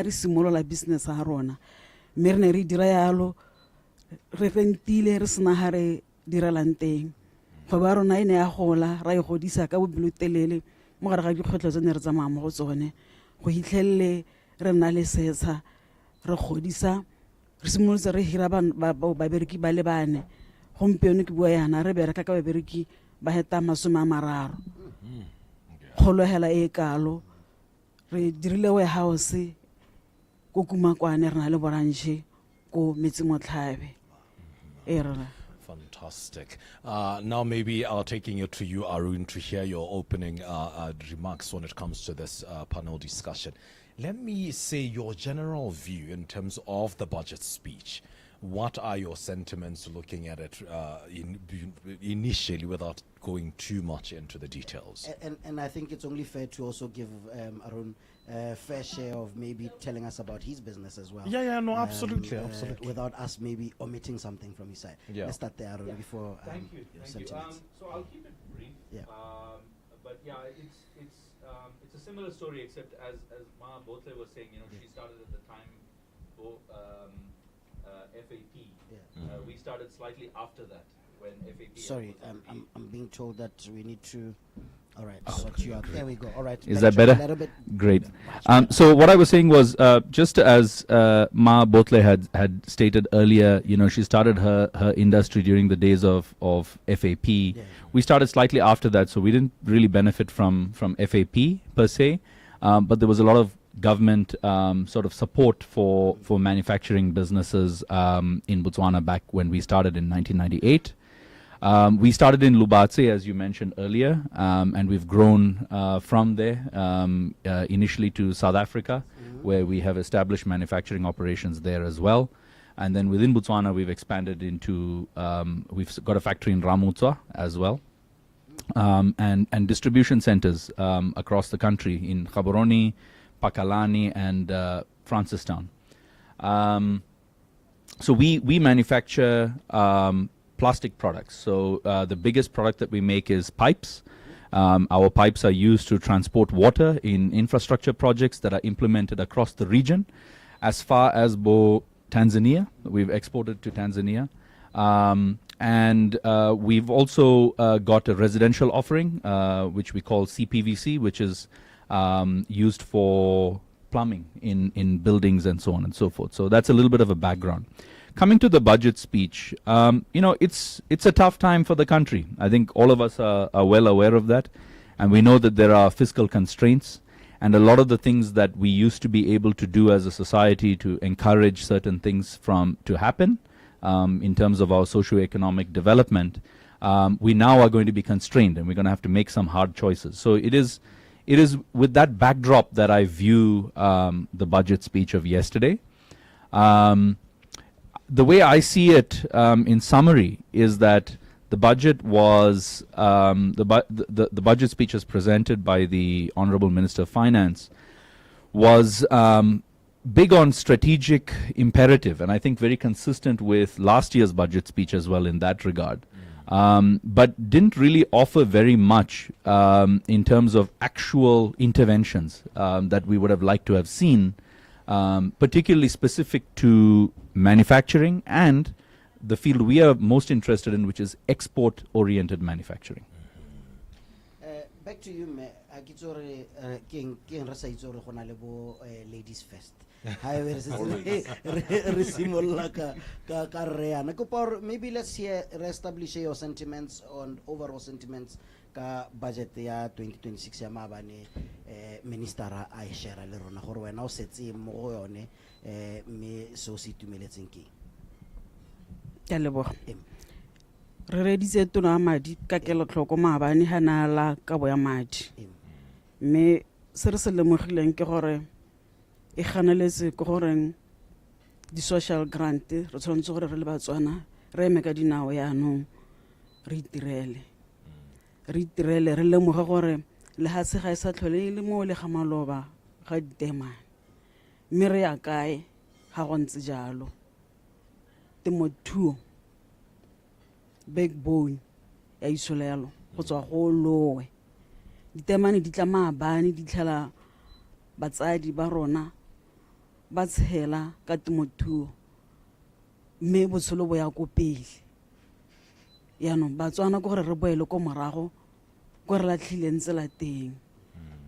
re simolola business ha rona mme re ne re dira yalo re rentile re sena ha re direlang teng go ba rona ene ya gola ra e godisa ka bobelotelele mo gare ga dikgwetlho tse ne re tsamaya mo go tsone go hitlhelle re nna le setsa re godisa re simolotse re hira babereki ba le bane gompieno ke bua yana re bereka ka babereki ba heta 30 kgolohela e kalo re dirile warehouse ko Kumakwane re na le branch ko Metsimotlabe Fantastic. Now maybe taking it to you, Arun, to hear your opening remarks when it comes to this panel discussion. Let me say your general view in terms of the budget speech. What are your sentiments looking at it initially without going too much into the details? And I think it's only fair to also give Arun a fair share of maybe telling us about his business as well. Yeah, no, absolutely. Without us maybe omitting something from his side. Yeah. Let's start there, Arun, before Thank you. sentiments. So I'll keep it brief. Yeah. But yeah, it's a similar story, except as Ma Botle was saying, she started at the time FAP. Yeah. We started slightly after that when FAP. Sorry, I'm being told that we need to. All right, sort you out. There we go. All right. Is that backtrack a better? little bit. Great. So what I was saying was, just as Ma Botle had stated earlier, she started her industry during the days of FAP. Yeah. We started slightly after that, so we didn't really benefit from FAP per se, but there was a lot of government sort of support for manufacturing businesses in Botswana back when we started in 1998. We started in Lubatse, as you mentioned earlier, and we've grown from there initially to South Africa, where we have established manufacturing operations there as well. And then within Botswana, we've expanded into, we've got a factory in Ramutswa as well, and distribution centers across the country in Gaborone, Pakalani, and Francistown. So we manufacture plastic products. So the biggest product that we make is pipes. Our pipes are used to transport water in infrastructure projects that are implemented across the region. As far as Tanzania, we've exported to Tanzania. And we've also got a residential offering, which we call CPVC, which is used for plumbing in buildings and so on and so forth. So that's a little bit of a background. Coming to the budget speech, it's a tough time for the country. I think all of us are well aware of that, and we know that there are fiscal constraints, and a lot of the things that we used to be able to do as a society to encourage certain things to happen in terms of our socioeconomic development, we now are going to be constrained, and we're going to have to make some hard choices. So it is with that backdrop that I view the budget speech of yesterday. The way I see it, in summary, is that the budget was the budget speech as presented by the Honorable Minister of Finance was big on strategic imperative, and I think very consistent with last year's budget speech as well in that regard. But didn't really offer very much in terms of actual interventions that we would have liked to have seen, particularly specific to manufacturing and the field we are most interested in, which is export-oriented manufacturing. Back to you, ladies first. Maybe let's hear establish your sentiments on overall sentiments ka budget ya 2026 ya Mabane minister a e share le rona gore wena o setse mo go yone me so se tumeletseng ke ya leboga re reditse tona madi ka kelotlhoko Mabane hanala ka boya madi me se re se lemogileng ke gore e ganeletse go goreng di social grant re tshwanetse gore re le Batswana re eme ka dinao ya no re itirele re lemoga gore le ha se ga isa tlhole le mo le ga maloba ga ditemane mme re ya kae ga go ntse jalo temothuo backbone ya isolelo go tswa go lowe ditemane di tla Mabane di tlhala batsadi ba rona ba tshela ka temothuo mme botshelo bo ya ko pele yaanong batswana ko gore re boele ko morago ko re latlhileng tsela teng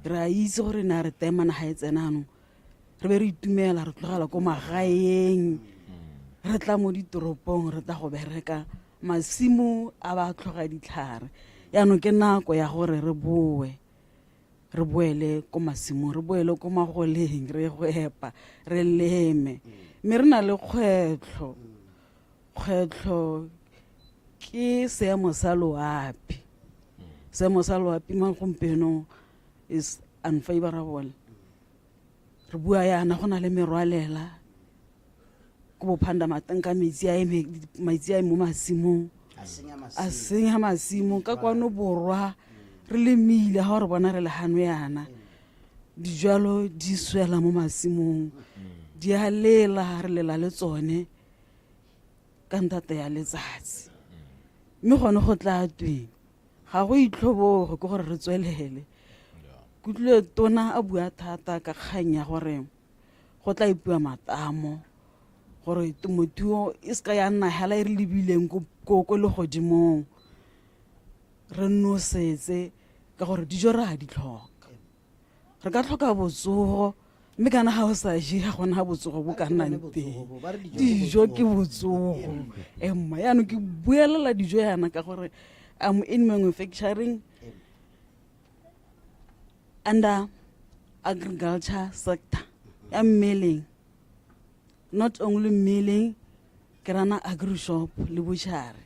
re a itse gore na re temana ga e tsenanong re be re itumela re tlogela ko magaeng re tla mo ditoropong re tla go bereka masimo a ba tlhoga ditlhare yaanong ke nako ya gore re boele ko masimong re boele ko magoleng re go epa re leme mme re na le kgwetlho ke seemo sa loapi seemo sa loapi mo gompieno is unfavorable re bua yana go na le merwalela ko bophanda mateng ka metsi a mo masimong a senya masimo ka kwano borwa re lemile ga re bona re le gano yana dijalo di swela mo masimong di a lela re lela le tsone ka ntate ya letsatsi mme gone go tla tweng ga go itlhoboge ke gore re tswelele kutlwe tona a bua thata ka kgang ya gore go tla ipua matamo gore temothuo e seka ya nna hela e re lebileng ko le godimong re nosetse ka gore dijo ra di tlhoka re ka tlhoka botsogo mme kana ga o sa je ga gona ga botsogo bo ka nnang teng dijo ke botsogo emma yaanong ke buelela dijo yana ka gore am in manufacturing under agriculture sector I'm milling not only milling ke rana agri shop le butchery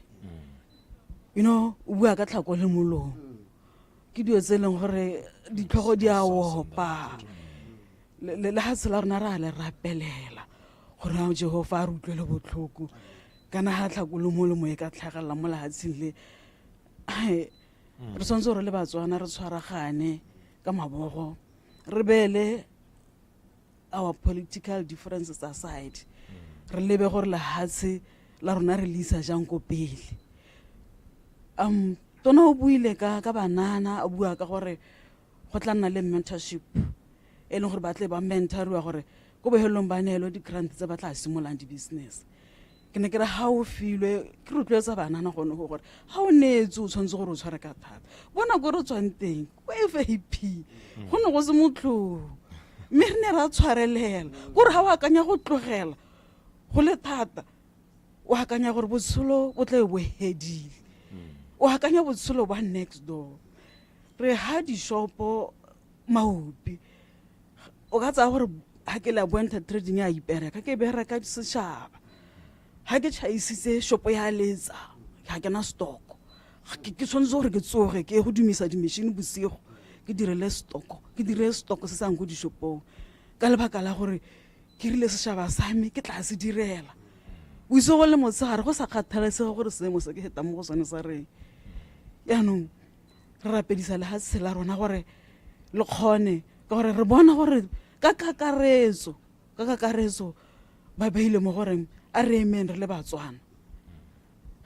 you know o bua ka tlhako le molomo ke dio tse leng gore ditlhogo di a opa le ha tsela rena ra le rapelela gore a Jehova a re utlwele botlhoko kana ha tlhako le molomo e ka tlhagalla mo lehatsheng le re tshwanetse gore le batswana re tshwaragane ka mabogo re bele our political differences aside re lebe gore lehatshe la rona re lisa jang ko pele tona o buile ka banana a bua ka gore go tla nna le mentorship e leng gore ba tle ba mentoriwa gore ko bohelong ba neelo di-grant tse ba tla simolang di-business ke ne ke re ha o filwe ke rotloetsa banana gone go gore ha o neetse o tshwanetse gore o tshware ka thata bona ko re tswang teng ko FAP go ne go se motlhong mme re ne ra tshwarelela gore ha o akanya go tlogela go le thata o akanya gore botshelo bo tla bo hedile o akanya botshelo ba next door re ha di-shopo maopi o ka tsaya gore ha ke la boenta trading ya ipereka ke bereka setšhaba ha ke tšhaisitse shopo ya letsa ha ke na stock ke tshwanetse gore ke tsoge ke go dumisa di-machine bosigo ke dire stock se sang go dishopong ka lebaka la gore ke rile setšhaba sa me ke tla se direla o itse go le motshegare go sa kgathalesega gore seemo se ke heta mo go sone sa reng yaanong re rapedisa lehatshe la rona gore le kgone ka gore re bona gore ka kakaretso ba beile mo goreng a re emeng re le batswana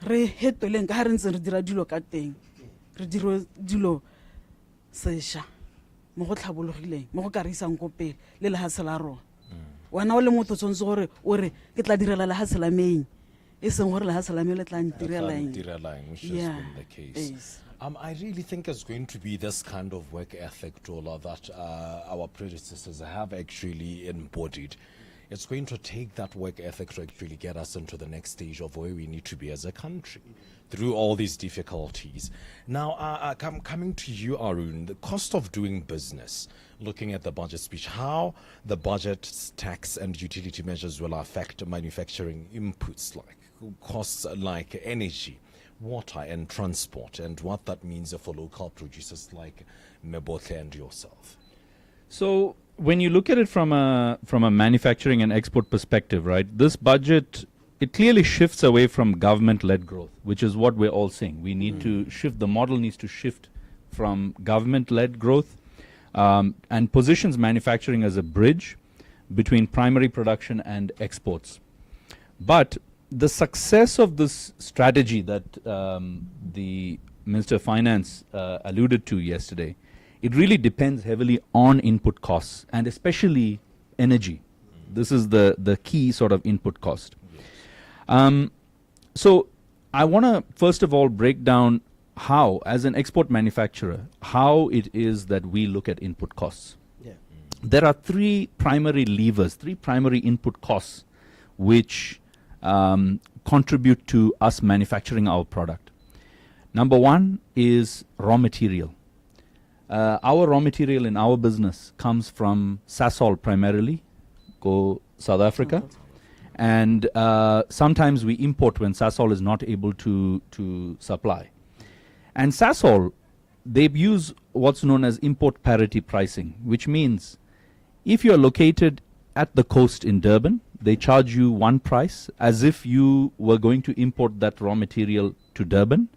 re hetoleng ka ga re ntse re dira dilo ka teng re dire dilo sešwa mo go tlhabologileng mo go ka re isang ko pele le lehatshe la rona wena o le motho tshwanetse gore o re ke tla direla lehatshe la meng e seng gore lehatshe la me le tla ntirelang which has been the case. I really think it's going to be this kind of work ethic, Dola, that our predecessors have actually embodied. It's going to take that work ethic to actually get us into the next stage of where we need to be as a country through all these difficulties. Now, coming to you, Arun, the cost of doing business, looking at the budget speech, how the budget, tax and utility measures will affect manufacturing inputs like costs like energy, water and transport, and what that means for local producers like Mebotle and yourself. So when you look at it from a manufacturing and export perspective, right, this budget, it clearly shifts away from government-led growth, which is what we're all saying. We need to shift, the model needs to shift from government-led growth and positions manufacturing as a bridge between primary production and exports. But the success of this strategy that the Minister of Finance alluded to yesterday, it really depends heavily on input costs and especially energy. This is the key sort of input cost. So I want to first of all break down how, as an export manufacturer, how it is that we look at input costs. Yeah. There are three primary levers, three primary input costs, which contribute to us manufacturing our product. Number one is raw material. Our raw material in our business comes from Sasol primarily, go South Africa. And sometimes we import when Sasol is not able to supply. And Sasol, they use what's known as import parity pricing, which means if you're located at the coast in Durban, they charge you one price as if you were going to import that raw material to Durban.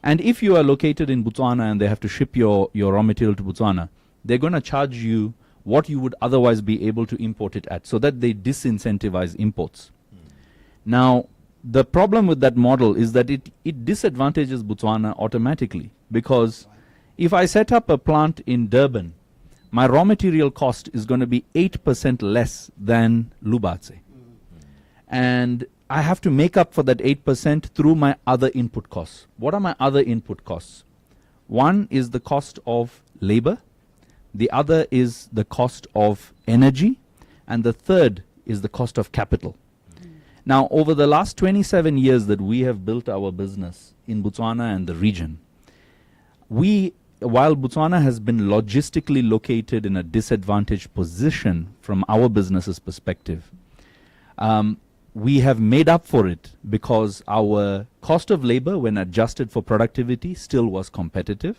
And if you are located in Botswana and they have to ship your raw material to Botswana, they're going to charge you what you would otherwise be able to import it at, so that they disincentivize imports. Now, the problem with that model is that it disadvantages Botswana automatically, because if I set up a plant in Durban, my raw material cost is going to be 8% less than Lubatse. And I have to make up for that 8% through my other input costs. What are my other input costs? One is the cost of labor, the other is the cost of energy, and the third is the cost of capital. Now, over the last 27 years that we have built our business in Botswana and the region, while Botswana has been logistically located in a disadvantaged position from our business's perspective, we have made up for it because our cost of labor, when adjusted for productivity, still was competitive.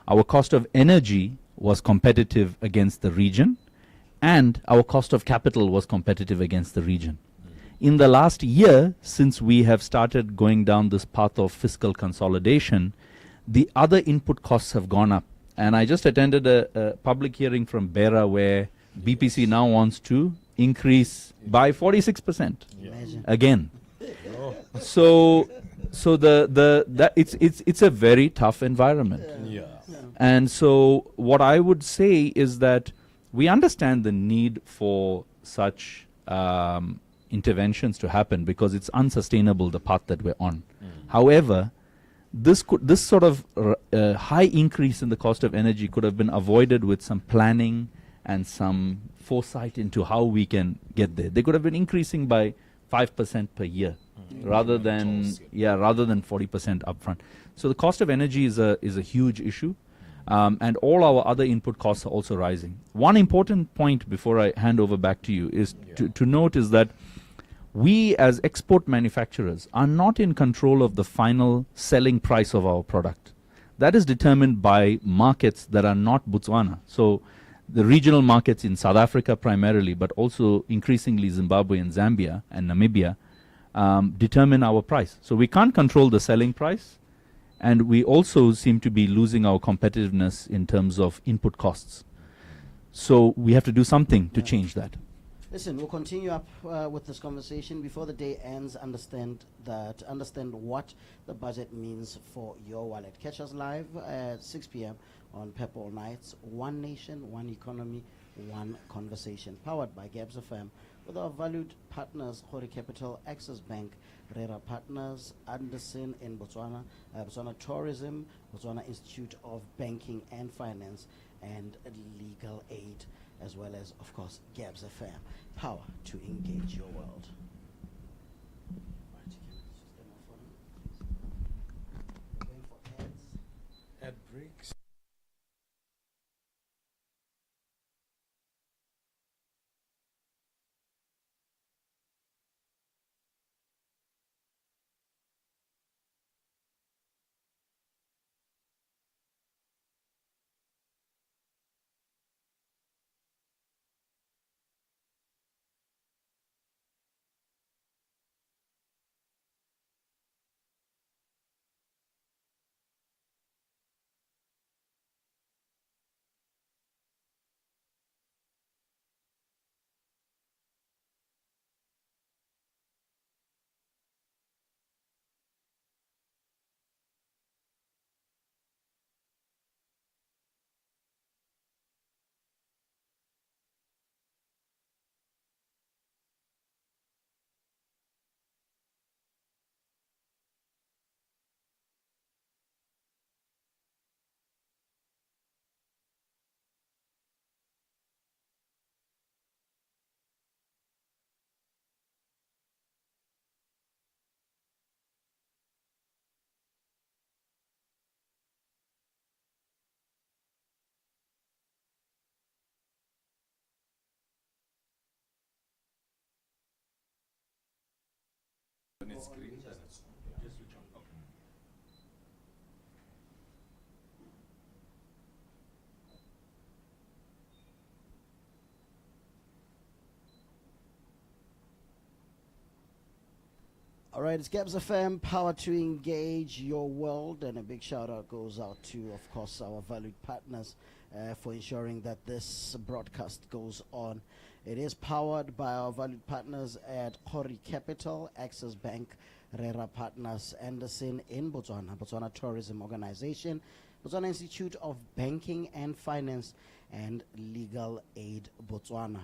Our cost of energy was competitive against the region, and our cost of capital was competitive against the region. In the last year, since we have started going down this path of fiscal consolidation, the other input costs have gone up. And I just attended a public hearing from BERA where BPC now wants to increase by 46% Imagine. again. So it's a very tough environment. Yeah. And so what I would say is that we understand the need for such interventions to happen because it's unsustainable, the path that we're on. However, this sort of high increase in the cost of energy could have been avoided with some planning and some foresight into how we can get there. They could have been increasing by 5% per year rather than 40% upfront. So the cost of energy is a huge issue. And all our other input costs are also rising. One important point before I hand over back to you is to note is that we as export manufacturers are not in control of the final selling price of our product. That is determined by markets that are not Botswana. So the regional markets in South Africa primarily, but also increasingly Zimbabwe and Zambia and Namibia determine our price. So we can't control the selling price. And we also seem to be losing our competitiveness in terms of input costs. So we have to do something to change that. Listen, we'll continue up with this conversation. Before the day ends, understand what the budget means for your wallet. Catch us live at 6 p.m. on Pep All Nights. One nation, one economy, one conversation. Powered by Gabs FM with our valued partners, Khori Capital, Access Bank, Rera Partners, Anderson in Botswana, Botswana Tourism, Botswana Institute of Banking and Finance, and Legal Aid, as well as, of course, Gabs FM. Power to engage your world. Going for ads. Ad breaks. it's green, then it's on. Yeah. Just switch on. Okay. All right, it's Gabs FM, power to engage your world, and a big shout out goes out to, of course, our valued partners for ensuring that this broadcast goes on. It is powered by our valued partners at Kori Capital, Access Bank, Rera Partners, Anderson in Botswana, Botswana Tourism Organization, Botswana Institute of Banking and Finance, and Legal Aid Botswana.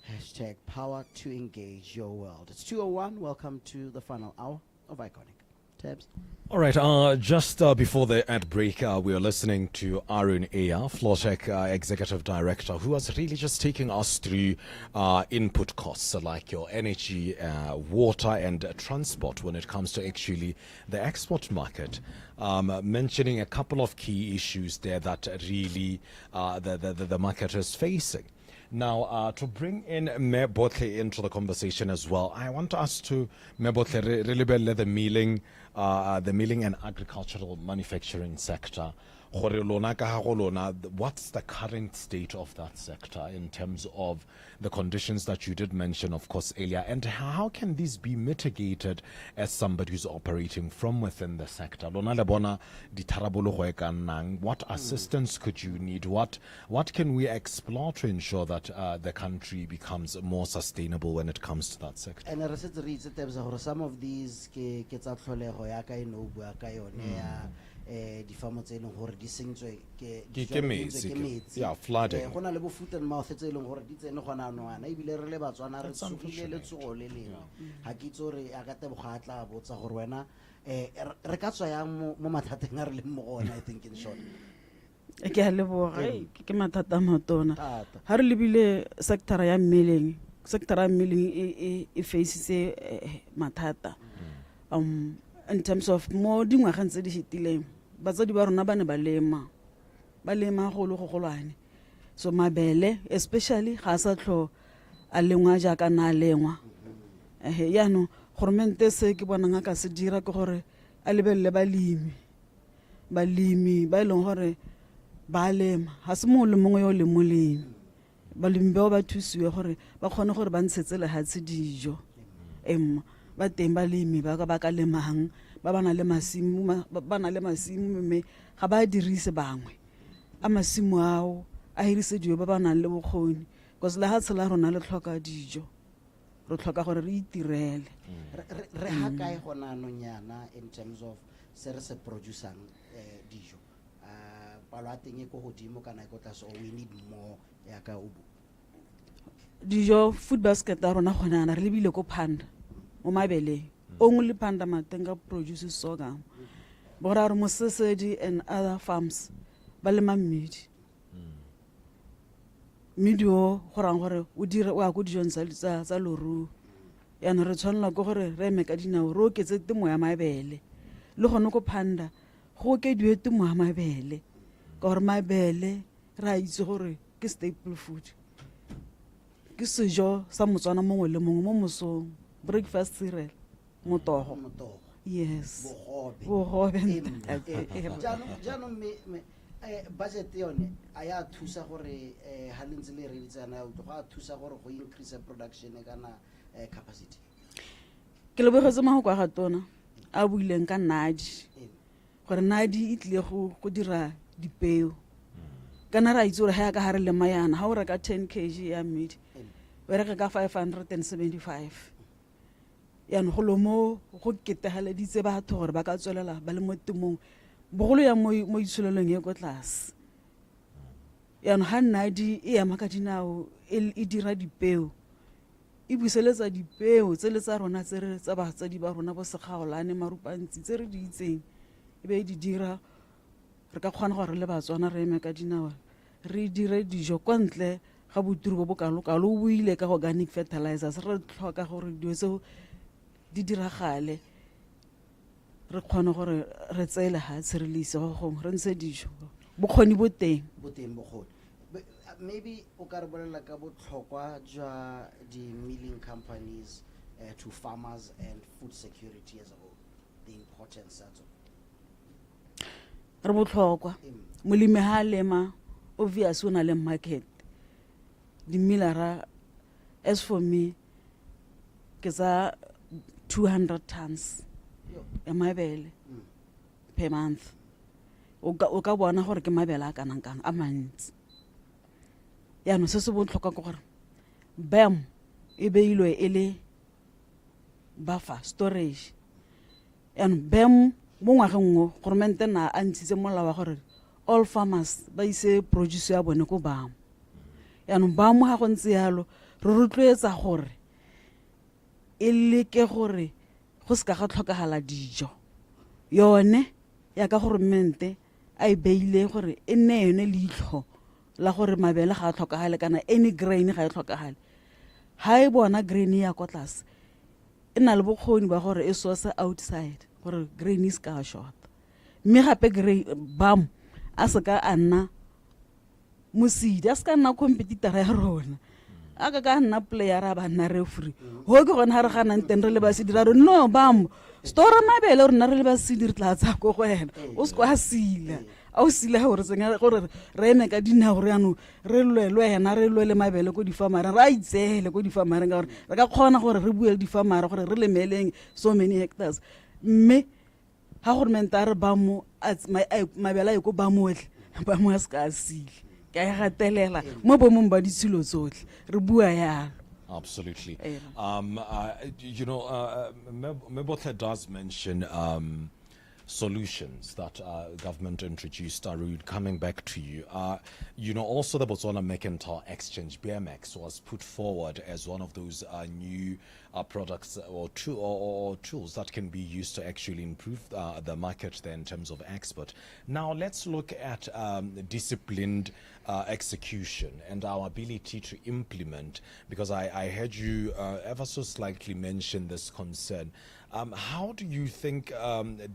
Hashtag power to engage your world. It's 2:01. Welcome to the final hour of Iconic. Tabs. All right, just before the ad break, we are listening to Arun Aya, Flotech Executive Director, who was really just taking us through input costs like your energy, water, and transport when it comes to actually the export market. Mentioning a couple of key issues there that really the market is facing. Now, to bring in Mayor Botlhe into the conversation as well, I want us to, Mayor Botlhe, really let the milling and agricultural manufacturing sector. What's the current state of that sector in terms of the conditions that you did mention, of course, earlier, and how can these be mitigated as somebody who's operating from within the sector? What assistance could you need? What can we explore to ensure that the country becomes more sustainable when it comes to that sector? And some of these difamo tse eleng gore di sentswe ke Yeah, flooding. go na le bo foot and mouth tse eleng gore di tsene gona anwana ebile re le Batswana re tsogile le tsogo le lengwe ga ke itse gore a ka teboga a tla botsa gore wena re ka tswa yang mo mathateng a re leng mo gona, I think in short. ke a leboga ke mathata a matona Thata. ha re lebile sector ya milling e faces mathata in terms of mo dingwageng tse di fetileng batsadi ba rona ba ne ba lema go le go golwane, so mabele especially ga sa tlho a lengwa jaaka na lengwa yaanong goromente se ke bonang ka se dira ke gore a lebelele balemi ba e leng gore ba lema ga se mongwe le mongwe yo le molemi balemi bao ba thusiwe gore ba kgone gore ba ntshetse lehatshe dijo ba teng balemi ba ka lemang ba na le masimo mme ga ba dirise bangwe a masimo ao a hirisediwe ba nang le bokgoni because lehatshe la rona le tlhoka dijo, re tlhoka gore re itirele. Re ha kae gona nonyana in terms of se re se producing dijo palo a teng e go godimo kana e go tlase, or we need more ya ka ubu Dijo food basket a rona gona re lebile ko Phanda mo mabeleng only Phanda Matenga produces sorghum, but our Mosesedi and other farms ba lema mmidi o gorang gore o dire o a go dijong tsa loru yana re tshwanela go gore re eme ka dinao re oketse temo ya mabele le gone ko Phanda go okediwe temo ya mabele ka gore mabele ra itse gore ke staple food, ke sejo sa Motswana mongwe le mongwe mo mosong, breakfast cereal, motogo. Yes, bogobe. Jaanong budget yone a ya thusa gore ha le ntse le re ditsana go a thusa gore go increase production kana capacity. Ke lebogetse mahoko a gatona a buileng ka nadi gore nadi e tlile go dira dipeo kana ra itse gore ha ka hare le mayana ha o reka 10 kg ya mmidi o reka ka 575 yana go lo mo go ketegaleditse batho gore ba ka tswelela ba le mo temong bogolo ya mo itshulelong e go tlase. Yana ha nadi e ya maka dinao e dira dipeo e buseletsa dipeo tse le tsa rona tsa batsadi ba rona bo segaolane marupantsi tse re di itseng e be di dira re ka kgona gore le Batswana re eme ka dinao re dire dijo kwa ntle ga boturu bo bokalo o buile ka organic fertilizers re tlhoka gore dio tseo di diragale re kgona gore re tsele ha tshirilise go gongwe re ntse dijo bokgoni bo teng bokgoni. Maybe o ka re bolela ka botlhokwa jwa di milling companies to farmers and food security as a whole, the importance of re botlhokwa molemi ha a lema obvious o na le market dimilara as for me ke tsa 200 tons ya mabele per month o ka bona gore ke mabele a kanang kang a mantsi yaanong se se botlhokwa ke gore bam e beilwe e le buffer storage yaanong bam mo ngwageng ngo gormente na a ntshitse molao wa gore all farmers ba ise produce ya bone ko bamo yaanong bamo ga go ntse yalo re rotloetsa gore e leke gore go se ka ga tlhokagala dijo yone ya ka gormente a e beile gore e nne yone leitlho la gore mabele ga a tlhokagale kana any grain ga e tlhokagale ha e bona grain ya kwa tlase e na le bokgoni ba gore e source outside gore grain is ka short mme gape grain bam a se ka a nna mosidi a se ka nna competitor ya rona a ka nna player a ba nna referee ho ke gona ha re ganang teng re le ba sidira re no bam store mabele rona re le ba sidiri tla tsa go wena o se kwa sila a o sila gore tsenga gore re eme ka dina gore ano re lwelwe yena re lwele mabele ko difamara ra itsele ko difamara ka gore re ka kgona gore re buele difamara gore re lemeleng so many hectares mme ha gore menta re ba mo mabele a go ba motle ba mo ska sile ka ya gatelela mo bomong ba ditshilo tsotlhe re bua yalo. Absolutely. Yeah. You know, Mebotle does mention solutions that government introduced. Arun, coming back to you, you know, also the Botswana Mercantile Exchange (BMX) was put forward as one of those new products or tools that can be used to actually improve the market there in terms of export. Now let's look at disciplined execution and our ability to implement, because I heard you ever so slightly mention this concern. How do you think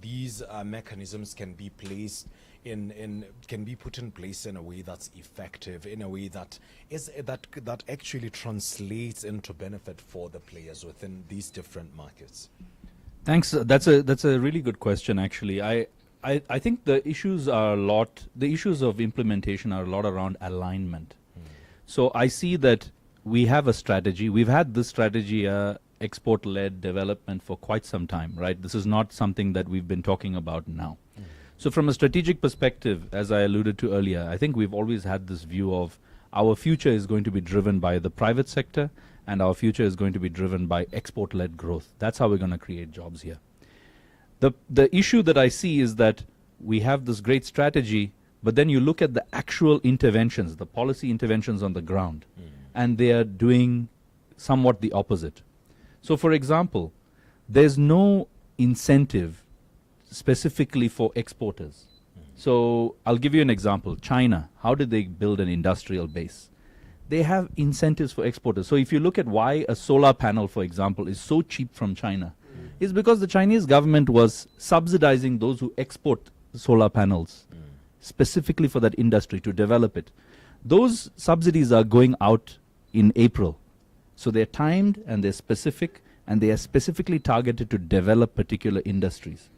these mechanisms can be placed can be put in place in a way that's effective, in a way that is that actually translates into benefit for the players within these different markets? Thanks. That's a really good question. Actually, I think the issues of implementation are a lot around alignment. So I see that we have a strategy. We've had this strategy, export-led development, for quite some time, right? This is not something that we've been talking about now. So from a strategic perspective, as I alluded to earlier, I think we've always had this view of our future is going to be driven by the private sector, and our future is going to be driven by export-led growth. That's how we're going to create jobs here. The issue that I see is that we have this great strategy, but then you look at the actual interventions, the policy interventions on the ground, and they are doing somewhat the opposite. So, for example, there's no incentive specifically for exporters. So I'll give you an example. China, how did they build an industrial base? They have incentives for exporters. So if you look at why a solar panel, for example, is so cheap from China, is because the Chinese government was subsidizing those who export solar panels specifically for that industry to develop it. Those subsidies are going out in April. So they're timed and they're specific, and they are specifically targeted to develop particular industries.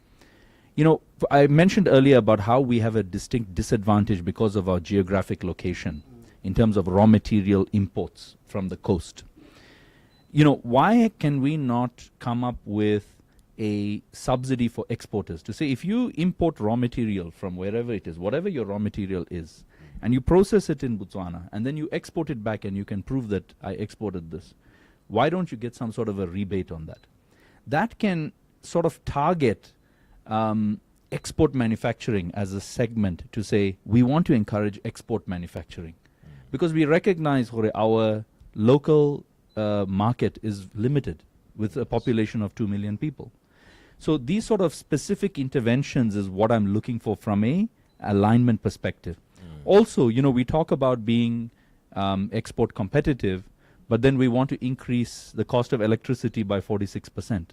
You know, I mentioned earlier about how we have a distinct disadvantage because of our geographic location in terms of raw material imports from the coast. You know, why can we not come up with a subsidy for exporters to say, if you import raw material from wherever it is, whatever your raw material is, and you process it in Botswana, and then you export it back and you can prove that I exported this, why don't you get some sort of a rebate on that? That can sort of target export manufacturing as a segment to say, we want to encourage export manufacturing. Because we recognize our local market is limited with a population of 2 million people. So these sort of specific interventions is what I'm looking for from a alignment perspective. Also, you know, we talk about being export competitive, but then we want to increase the cost of electricity by 46%.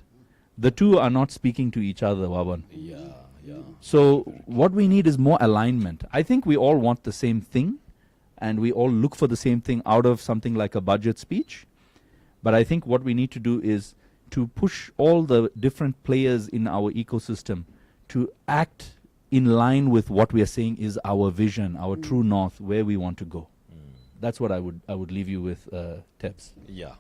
The two are not speaking to each other, Waban. Yeah. So what we need is more alignment. I think we all want the same thing, and we all look for the same thing out of something like a budget speech. But I think what we need to do is to push all the different players in our ecosystem to act in line with what we are saying is our vision, our true north, where we want to go. That's what I would leave you with, Tebs. Yeah.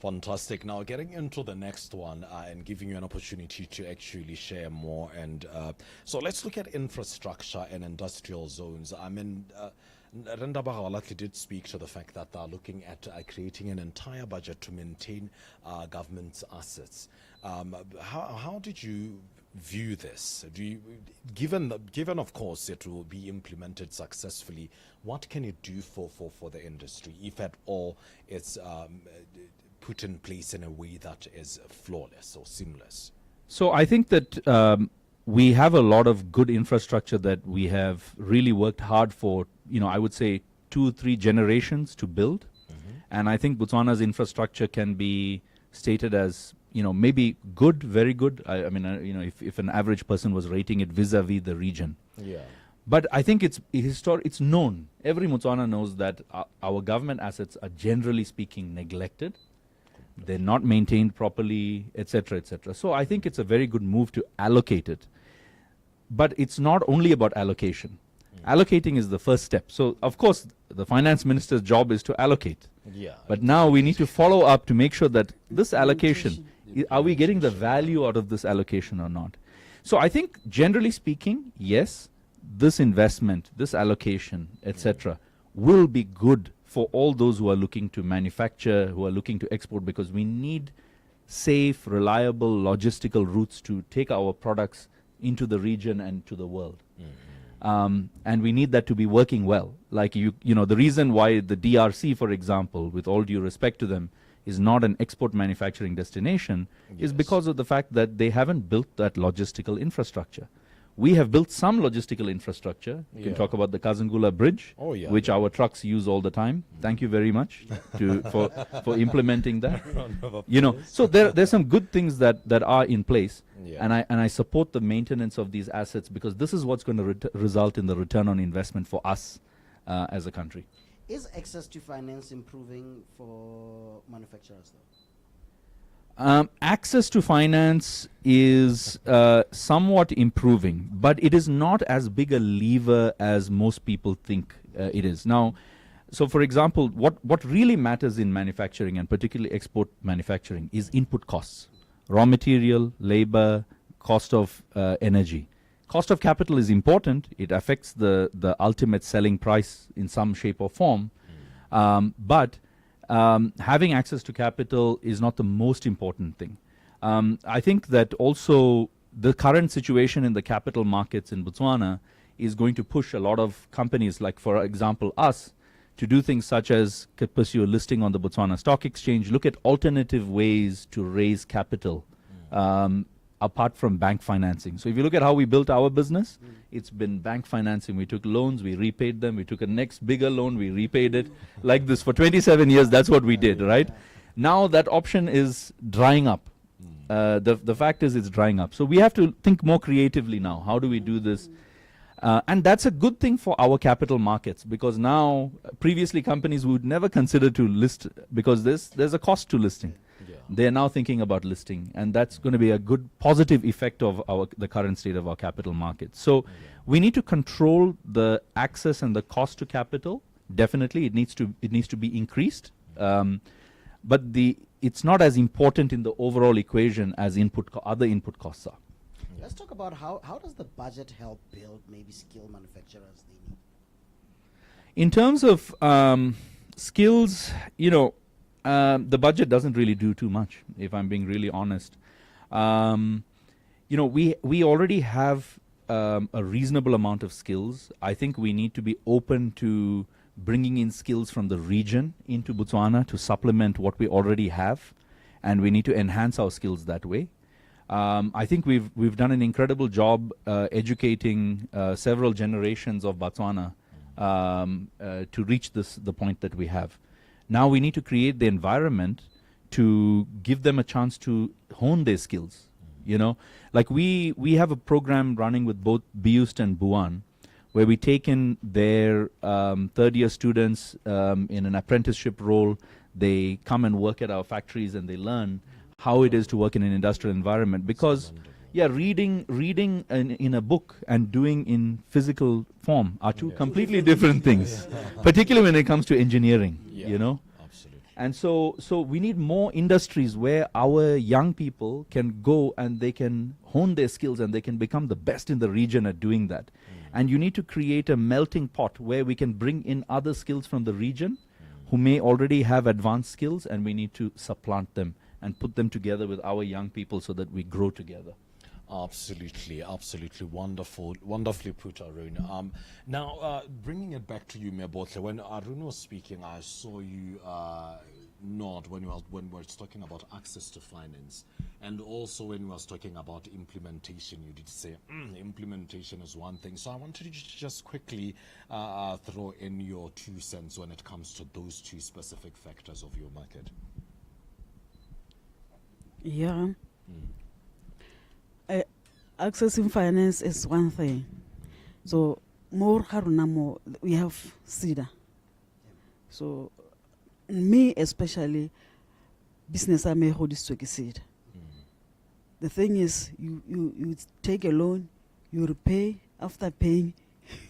Fantastic. Now, getting into the next one and giving you an opportunity to actually share more. And so let's look at infrastructure and industrial zones. I mean, Renda Bagawalatli did speak to the fact that they're looking at creating an entire budget to maintain government's assets. How did you view this? Do you, given of course it will be implemented successfully, what can it do for the industry, if at all it's put in place in a way that is flawless or seamless? So I think that we have a lot of good infrastructure that we have really worked hard for, I would say 2-3 generations to build. And I think Botswana's infrastructure can be stated as, maybe good, very good. I mean, if an average person was rating it vis-a-vis the region. Yeah. But I think it's known. Every Botswana knows that our government assets are generally speaking neglected. They're not maintained properly, etc., etc. So I think it's a very good move to allocate it. But it's not only about allocation. Allocating is the first step. So, of course, the finance minister's job is to allocate. Yeah. But now we need to follow up to make sure that this allocation, are we getting the value out of this allocation or not? So I think, generally speaking, yes, this investment, this allocation, etc., will be good for all those who are looking to manufacture, who are looking to export, because we need safe, reliable logistical routes to take our products into the region and to the world. And we need that to be working well. Like, the reason why the DRC, for example, with all due respect to them, is not an export manufacturing destination is because of the fact that they haven't built that logistical infrastructure. We have built some logistical infrastructure. You can talk about the Kazangula Bridge, which our trucks use all the time. Thank you very much for implementing that. So there's some good things that are in place, and I support the maintenance of these assets, because this is what's going to result in the return on investment for us as a country. Is access to finance improving for manufacturers, though? Access to finance is somewhat improving, but it is not as big a lever as most people think it is. Now, so for example, what really matters in manufacturing, and particularly export manufacturing, is input costs. Raw material, labor, cost of energy. Cost of capital is important. It affects the ultimate selling price in some shape or form. But having access to capital is not the most important thing. I think that also the current situation in the capital markets in Botswana is going to push a lot of companies, like for example us, to do things such as pursue a listing on the Botswana Stock Exchange, look at alternative ways to raise capital apart from bank financing. So if you look at how we built our business, it's been bank financing. We took loans, we repaid them, we took a next bigger loan, we repaid it. Like this for 27 years, that's what we did, right? Now that option is drying up. The fact is it's drying up. So we have to think more creatively now. How do we do this? And that's a good thing for our capital markets, because now previously companies would never consider to list because there's a cost to listing. They're now thinking about listing, and that's going to be a good positive effect of the current state of our capital markets. So we need to control the access and the cost to capital. Definitely, it needs to be increased, but it's not as important in the overall equation as other input costs are. Let's talk about how does the budget help build maybe skill manufacturers they need? In terms of skills, the budget doesn't really do too much, if I'm being really honest. We already have a reasonable amount of skills. I think we need to be open to bringing in skills from the region into Botswana to supplement what we already have, and we need to enhance our skills that way. I think we've done an incredible job educating several generations of Botswana to reach the point that we have. Now we need to create the environment to give them a chance to hone their skills. Like we have a program running with both BIUST and BUAN, where we take in their third-year students in an apprenticeship role. They come and work at our factories and they learn how it is to work in an industrial environment. Because yeah, reading in a book and doing in physical form are two completely different things, particularly when it comes to engineering. Yeah. You know. Absolutely. And so we need more industries where our young people can go and they can hone their skills and they can become the best in the region at doing that. And you need to create a melting pot where we can bring in other skills from the region who may already have advanced skills, and we need to supplant them and put them together with our young people so that we grow together. Absolutely, absolutely wonderful, wonderfully put, Arun. Now, bringing it back to you, Mebotle, when Arun was speaking, I saw you nod when we were talking about access to finance, and also when we was talking about implementation. You did say implementation is one thing. So I wanted you to just quickly throw in your 2 cents when it comes to those two specific factors of your market. Yeah. Accessing finance is one thing. So more haruna more we have SIDA. So me especially business I may hold this SIDA. The thing is you take a loan, you repay, after paying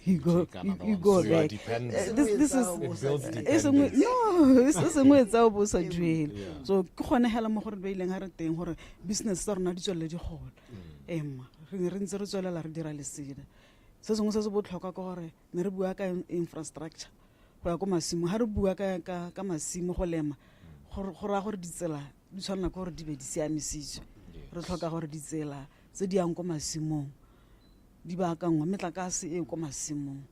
you go Take another you one. go So you are back. dependent. This is It builds it's dependence. no sengwe tsa bo sa duele. Yeah. So ke gone hela mo gore be ileng ha re teng gore business tsa rona di tswele di gola. Emma re ne re ntse re tswelela re dira leseda. Se sengwe se se botlhokwa ke gore ne re bua ka infrastructure go ya ko masimo ha re bua ka masimo go lema go ra gore ditsela di tshwana ke gore di be di siamisitswe. Re tlhoka gore ditsela tse di yang ko masimong di ba ka ngwa metlakase e ko masimong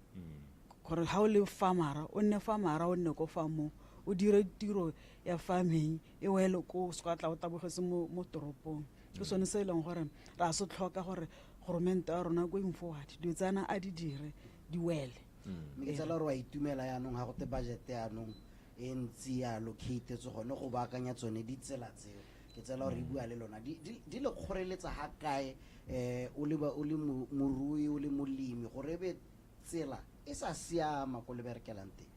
gore ha o le farmera o nne farmera o nne ko farmong o dire tiro ya farming e wele ko swatla o tabogetse mo toropong ke sone se leng gore ra se tlhoka gore government ya rona going forward di tsana a di dire di wele mme ke tsela gore wa itumela yaanong ga go te budget yaanong e ntse ya locatetse gone go baakanya tsone ditsela tseo ke tsela gore e bua le lona di le kgoreletsa ga kae o le morui o le molemi gore be tsela e sa siama ko le berekelang teng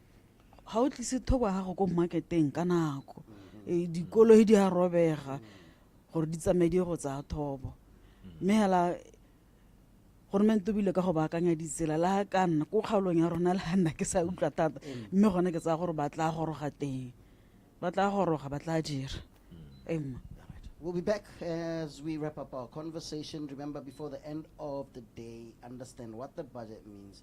ha o tlise thobo ya gago ko marketeng ka nako dikoloi di a robega gore di tsamaye di go tsa thobo mme hela government o bile ka go baakanya ditsela la ka nna ko kgaolong ya rona le nna ke sa utlwa thata mme gone ke tsaya gore ba tla goroga teng ba tla goroga ba tla dira emma. We'll be back as we wrap up our conversation. Remember, before the end of the day, understand what the budget means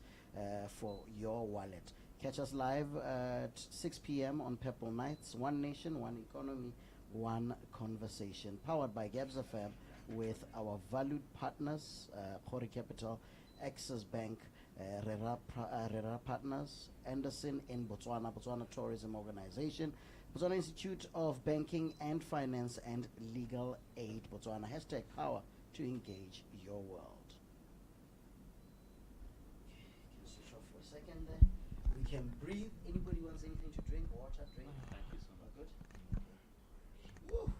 for your wallet. Catch us live at 6 p.m. on Purple Nights. One Nation, One Economy, One Conversation. Powered by Gabs FM with our valued partners, Khori Capital, Axis Bank, Rera Partners, Anderson in Botswana, Botswana Tourism Organization, Botswana Institute of Banking and Finance, and Legal Aid Botswana. Hashtag power to engage your world. Can you switch off for a second there? We can breathe. Anybody wants anything to drink? Water, drink? Thank you so much. Good? Woo.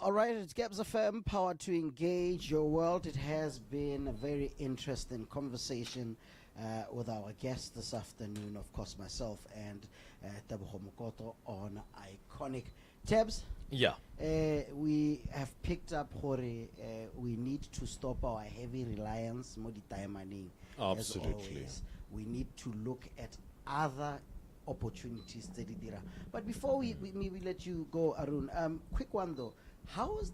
All right, it's Gabs FM, power to engage your world. It has been a very interesting conversation with our guest this afternoon, of course, myself and Tebogo Mokoto on Iconic. Tabs, Yeah. we have picked up Hore, we need to stop our heavy reliance mo ditaimaneng. As Absolutely. always. We need to look at other opportunities tse di dirang. But before we maybe let you go, Arun, quick one though. How is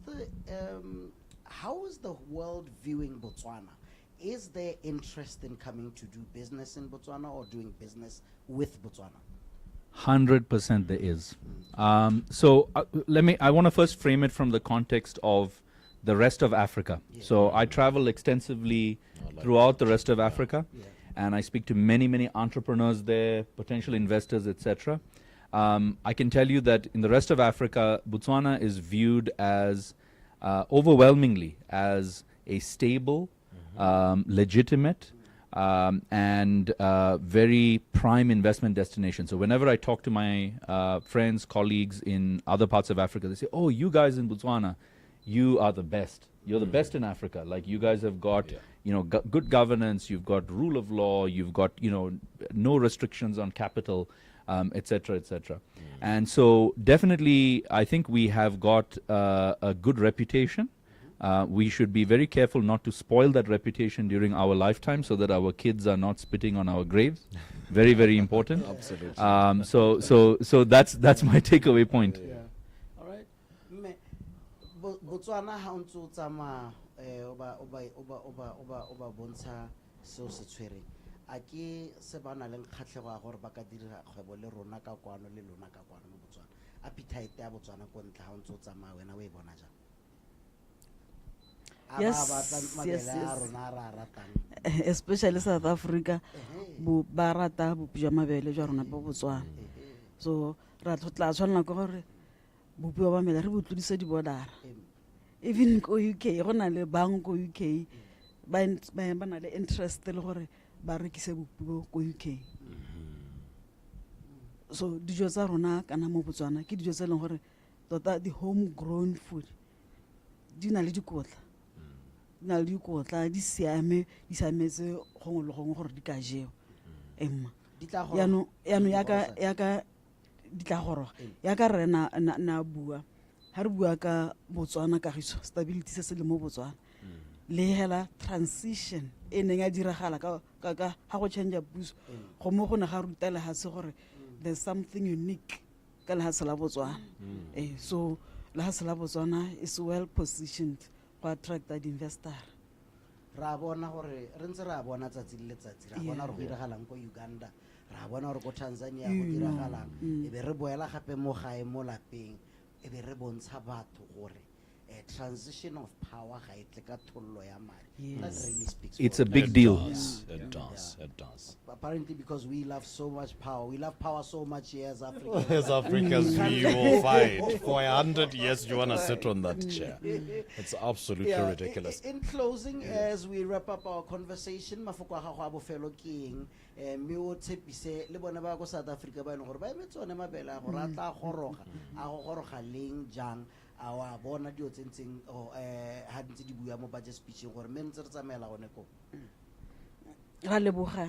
the world viewing Botswana? Is there interest in coming to do business in Botswana or doing business with Botswana? 100% there is. I want to first frame it from the context of the rest of Africa. Yeah. So I travel extensively throughout the rest of Africa, Yeah. and I speak to many entrepreneurs there, potential investors, etc. I can tell you that in the rest of Africa, Botswana is viewed as overwhelmingly as a stable, legitimate, and very prime investment destination. So whenever I talk to my friends, colleagues in other parts of Africa, they say, "Oh, you guys in Botswana, you are the best. You're the best in Africa. Like you guys have got, good governance. You've got rule of law. You've got, no restrictions on capital, etc., etc." And so definitely, I think we have got a good reputation. We should be very careful not to spoil that reputation during our lifetime, so that our kids are not spitting on our graves. Very, very important. Absolutely. So that's my takeaway point. All right. Botswana ha ntse tsama oba bontsha seo se tshwereng. A ke se bana le kgatlhego ya gore ba ka dira kgwebo le rona ka kwano le lona ka kwano mo Botswana. Appetite ya Botswana ko ntle ha ntse tsama wena o e bona jang? Yes. Especially South Africa, ba rata bopi jwa mabele jwa rona ba Botswana. So ra tla tshwanela ke gore bopi ba mabele re bo tlodisa di border. Even ko UK go na le bang ko UK ba na le interest le gore ba rekise bopi bo ko UK. So dijo tsa rona kana mo Botswana ke dijo tse leng gore tota the home grown food di na le dikotla. Na le dikotla di siametse gongwe le gongwe gore di ka jewa emma yano yaka di tla goroga yaka re na bua ha re bua ka Botswana kagiso stability se se le mo Botswana le hela transition e neng a diragala ka ha go change puso go mo go ne ga rutela ha se gore there's something unique ka le ha se la Botswana so le ha se la Botswana is well positioned go attract the investor. Ra bona gore re ntse ra bona tsatsi le letsatsi ra bona re go diragalang ko Uganda ra bona gore ko Tanzania go diragalang e be re boela gape mo gae mo lapeng e be re bontsha batho gore a transition of power ga itle ka thollo ya mali. That really speaks. It's a volumes. big deal. It does. Apparently, because we love so much power, we love power so much here as Africans. As Africans, we will fight. For 100 years, you want to sit on that chair. It's absolutely ridiculous. In closing, as we wrap up our conversation, mafoko a gago a bofelo ke eng mme o tshepise le bona ba go South Africa ba ene gore ba emetse one mabele a gore a tla goroga a go goroga leng jang a wa bona dio tsentseng ha ntse di bua mo budget speeching gore mme ntse re tsamaela gone ko Ra leboga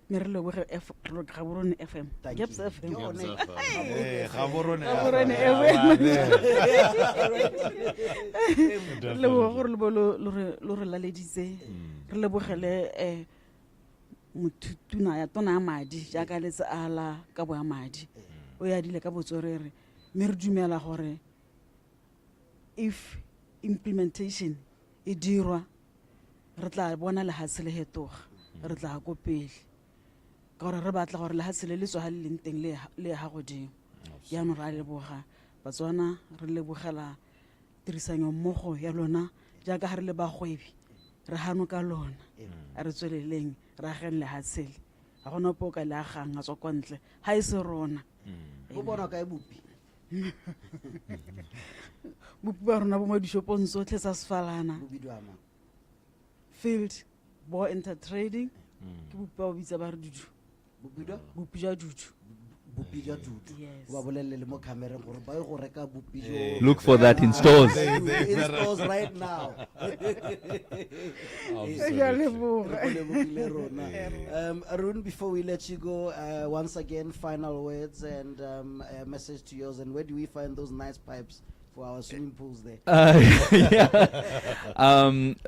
me re leboga ga borone FM Thank Gabs you. FM Yone. Gaborone re leboga gore le bo lo re laleditse re lebogele motutuna ya tona ya madi jaaka letse ala ka bo ya madi o ya dile ka botsorere me re dumela gore if implementation e dirwa re tla bona le ha se le hetoga re tla go pele ka gore re batla gore le ha se le tswa ha le leng teng le ha godimo ya no ra leboga Batswana re lebogela tirisanyo mmogo ya lona jaaka ha re le bagwebi re hano ka lona a re tsweleleng ra gen le ha tsele ga gona po ka le agang a tswa kwa ntle ha e se rona o bona ka e bupi bopi ba rona bo mo dishopong tsotlhe tsa Sefalana bobidwa ma field bo enter trading ke bopi ba o bitsa ba re dudu bobidwa bopi jwa dudu bupi jwa tutu Yes. o ba bolelele le mo camereng gore ba ye go reka bupi jo Look for that in stores. in stores right now. Arun, before we let you go, once again, final words and a message to yours. And where do we find those nice pipes for our swimming pools there?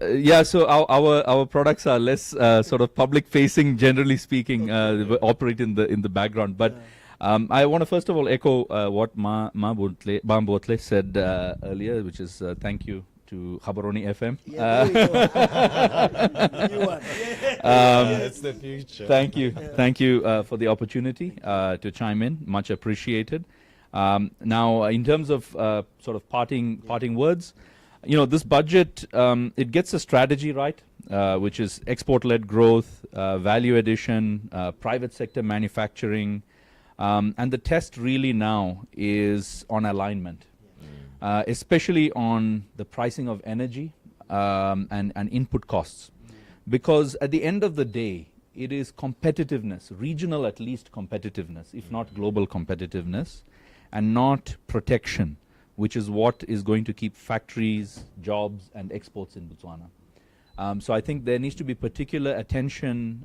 Yeah. So our products are less sort of public facing, generally speaking. They operate in the background, but. I want to first of all echo what Ma Botle said earlier, which is thank you to Khabaroni FM. Yeah, there we go. New one. It's the future. Thank you for the opportunity to chime in. Much appreciated. Now, in terms of sort of parting words, this budget it gets a strategy right, which is export-led growth, value addition, private sector manufacturing. And the test really now is on alignment, especially on the pricing of energy and input costs. Because at the end of the day, it is competitiveness, regional at least competitiveness, if not global competitiveness, and not protection, which is what is going to keep factories, jobs, and exports in Botswana. So I think there needs to be particular attention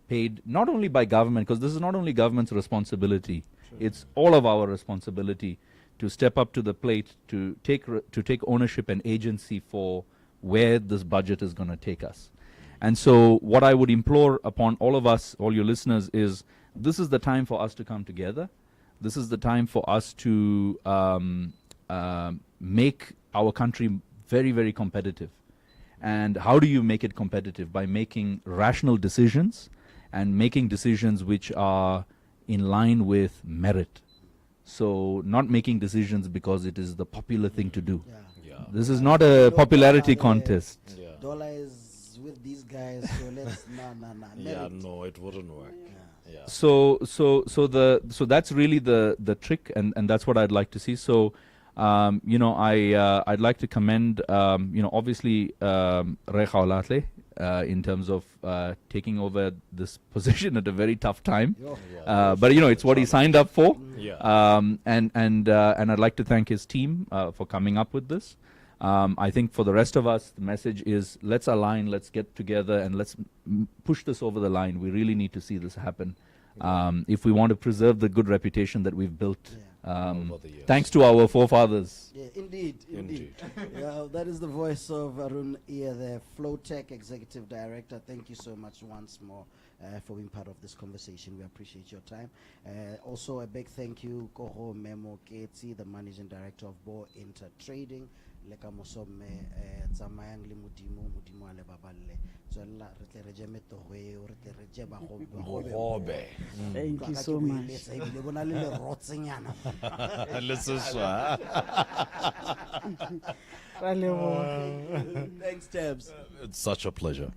paid not only by government, because this is not only government's responsibility, it's all of our responsibility to step up to the plate, to take ownership and agency for where this budget is going to take us. And so what I would implore upon all of us, all your listeners, is this is the time for us to come together. This is the time for us to make our country very, very competitive. And how do you make it competitive? By making rational decisions and making decisions which are in line with merit. So not making decisions because it is the popular thing to do. Yeah. Yeah. This is not a popularity contest. Yeah. Dollar is with these guys, so let's nah. Yeah, Merit. no, it wouldn't work. Yeah. Yeah. So that's really the trick, and that's what I'd like to see. So I'd like to commend obviously Rekha Olatle in terms of taking over this position at a very tough time. Yo. But it's what he signed up for. Yeah. And I'd like to thank his team for coming up with this. I think for the rest of us, the message is let's align, let's get together, and let's push this over the line. We really need to see this happen if we want to preserve the good reputation that we've built. Over the years. Thanks to our forefathers. Yeah, indeed. Indeed. Yeah, that is the voice of Arun Iya, the Flowtech Executive Director. Thank you so much once more for being part of this conversation. We appreciate your time. Also, a big thank you, Koho Memo Ketsi, the Managing Director of Bo Inter Trading. Leka mosome tsamayang le modimo a le baballe tswella re tle re je metogo re tle re je Bogobe. Thank you so much. ebile bona le lerotsenyana. Leseswa. Ra leboga. Thanks, Tabs. It's such a pleasure.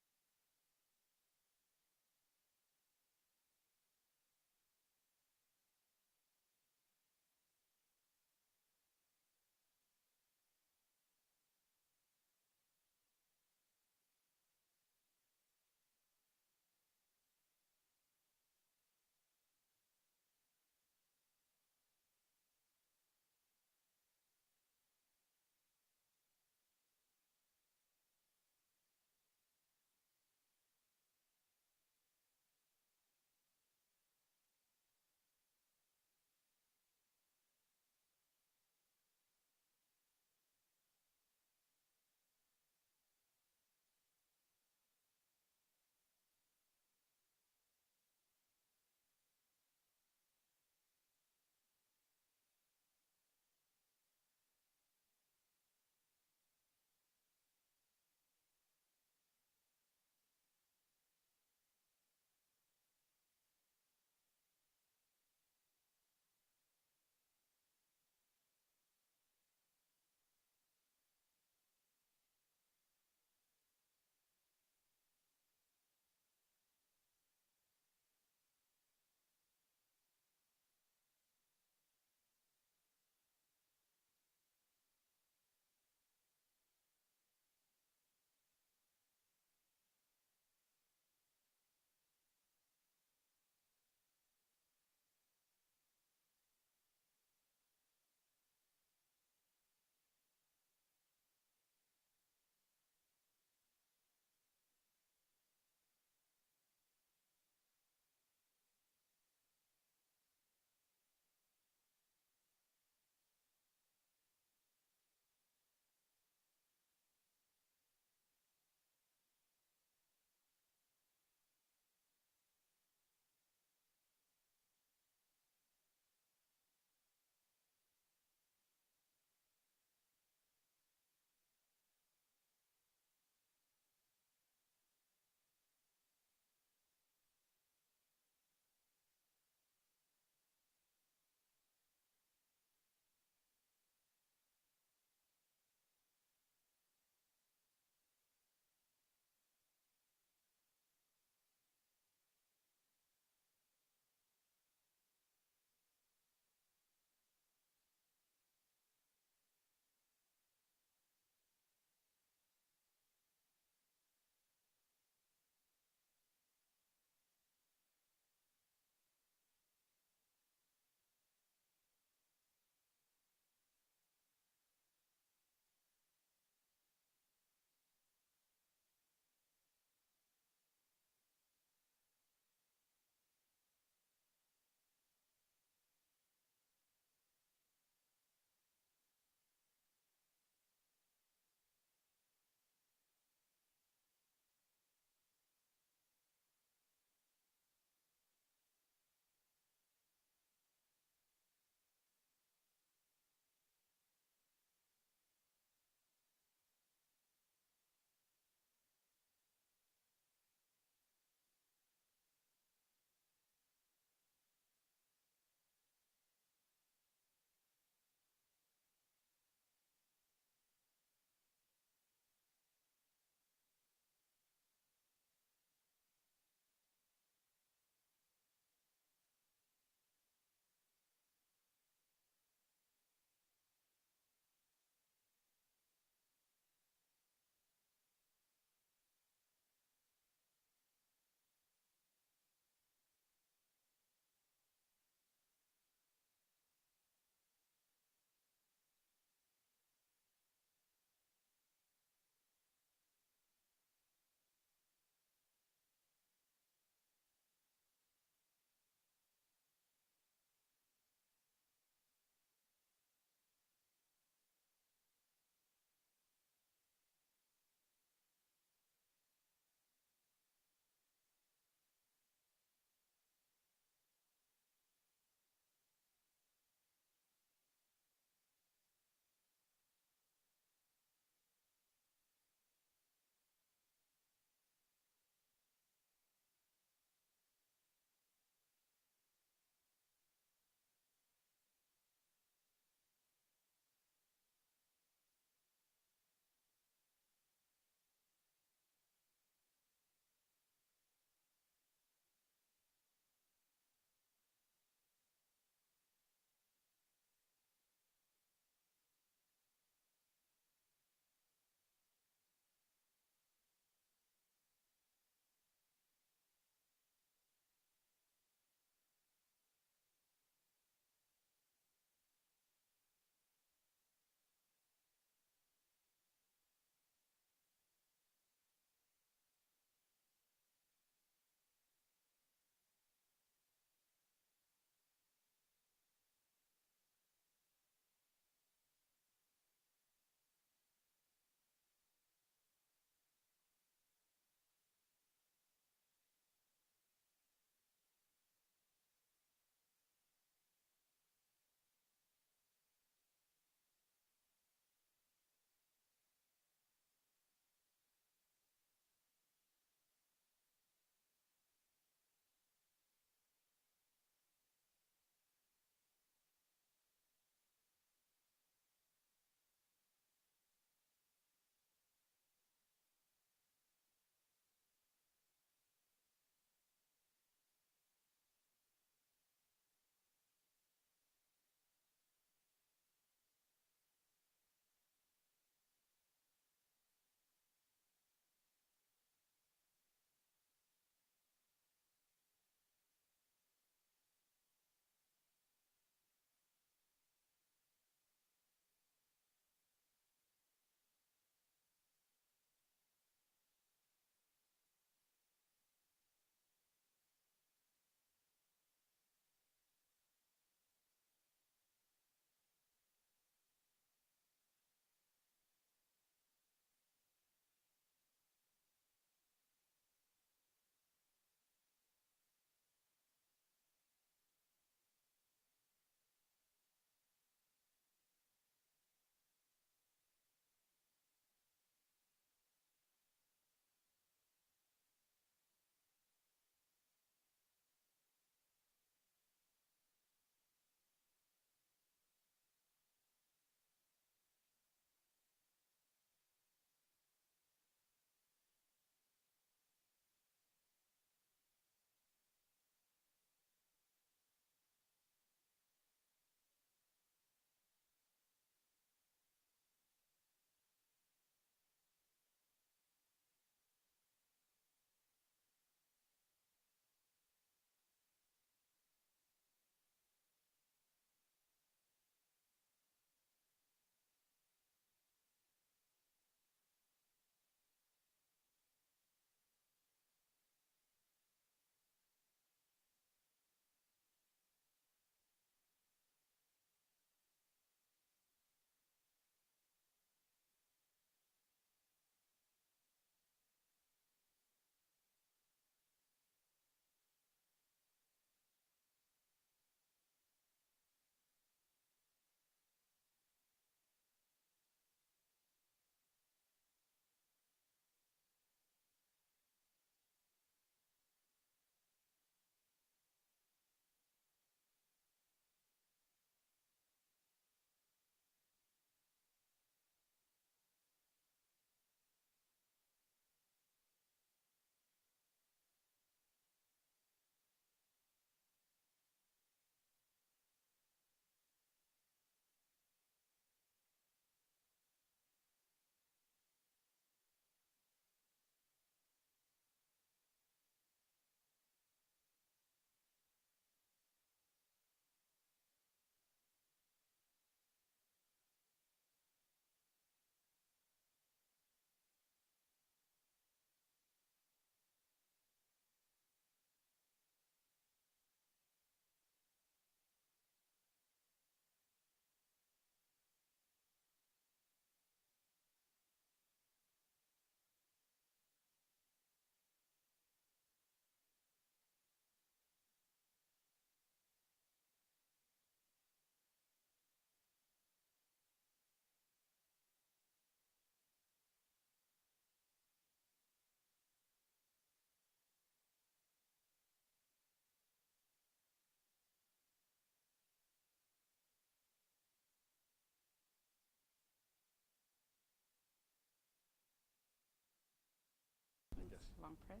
long press.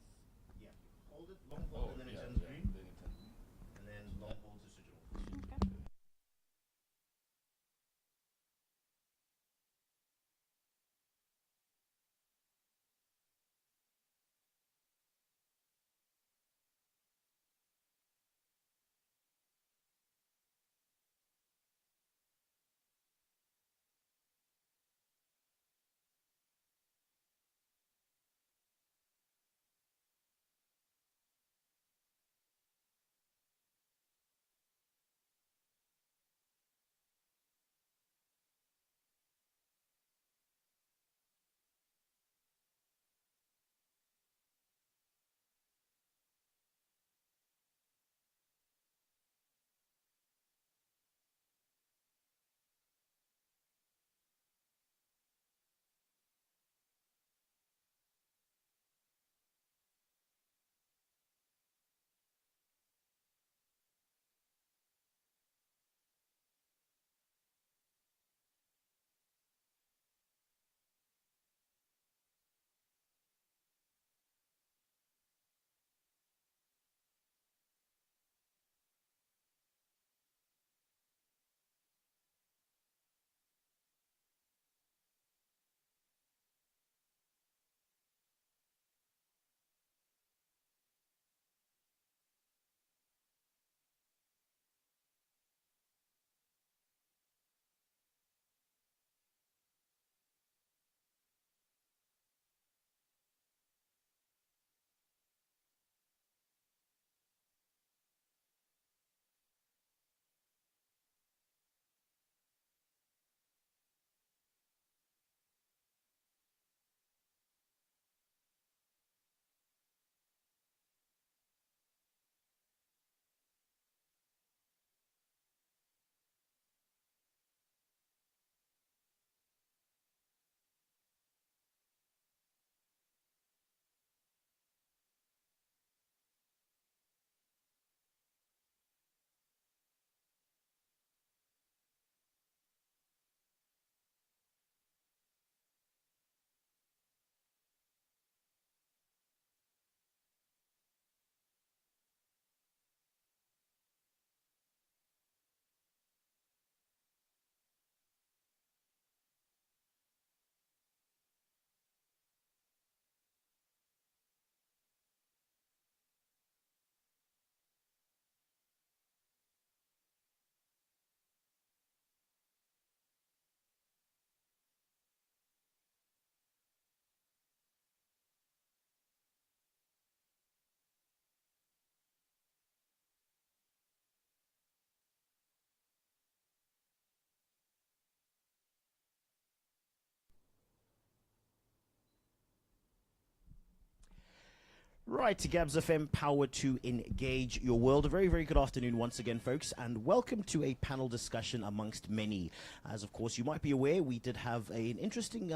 Yeah. Hold it, long hold, and then it turns green. And then long hold to switch it off. Okay. Right, to Gabs FM, power to engage your world. A very, very good afternoon once again, folks, and welcome to a panel discussion amongst many. As, of course, you might be aware, we did have an interesting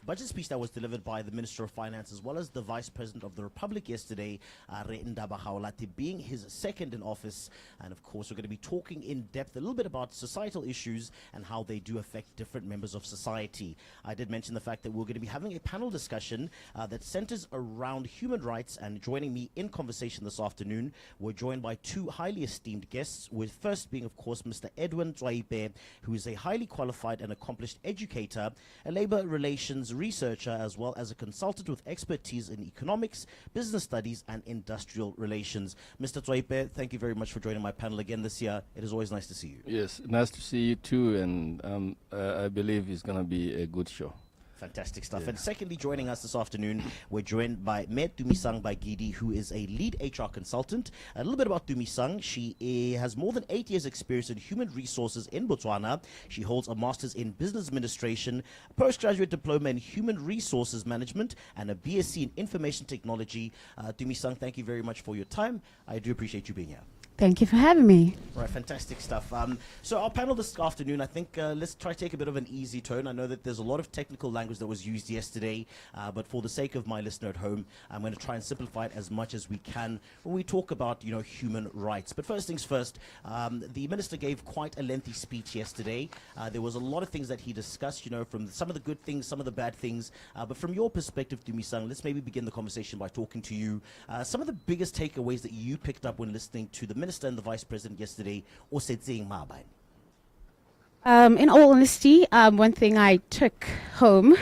budget speech that was delivered by the Minister of Finance as well as the Vice President of the Republic yesterday, Ndaba Haolati, being his second in office. And, of course, we're going to be talking in depth a little bit about societal issues and how they do affect different members of society. I did mention the fact that we're going to be having a panel discussion that centers around human rights, and joining me in conversation this afternoon, we're joined by two highly esteemed guests, with first being, of course, Mr. Edwin Zwaipe, who is a highly qualified and accomplished educator, a labor relations researcher, as well as a consultant with expertise in economics, business studies, and industrial relations. Mr. Zwaipe, thank you very much for joining my panel again this year. It is always nice to see you. Yes, nice to see you too, and I believe it's going to be a good show. Fantastic stuff. Yeah. And secondly, joining us this afternoon, we're joined by Met Dumisang Bagidi, who is a lead HR consultant. A little bit about Dumisang. She has more than 8 years experience in human resources in Botswana. She holds a master's in business administration, a postgraduate diploma in human resources management, and a BSc in information technology. Dumisang, thank you very much for your time. I do appreciate you being here. Thank you for having me. Right, fantastic stuff. So our panel this afternoon, I think let's try to take a bit of an easy tone. I know that there's a lot of technical language that was used yesterday, but for the sake of my listener at home, I'm going to try and simplify it as much as we can when we talk about, human rights. But first things first, the minister gave quite a lengthy speech yesterday. There was a lot of things that he discussed, from some of the good things, some of the bad things. But from your perspective, Dumisang, let's maybe begin the conversation by talking to you. Some of the biggest takeaways that you picked up when listening to the minister and the vice president yesterday, or Setseng Maabane? In all honesty, one thing I took home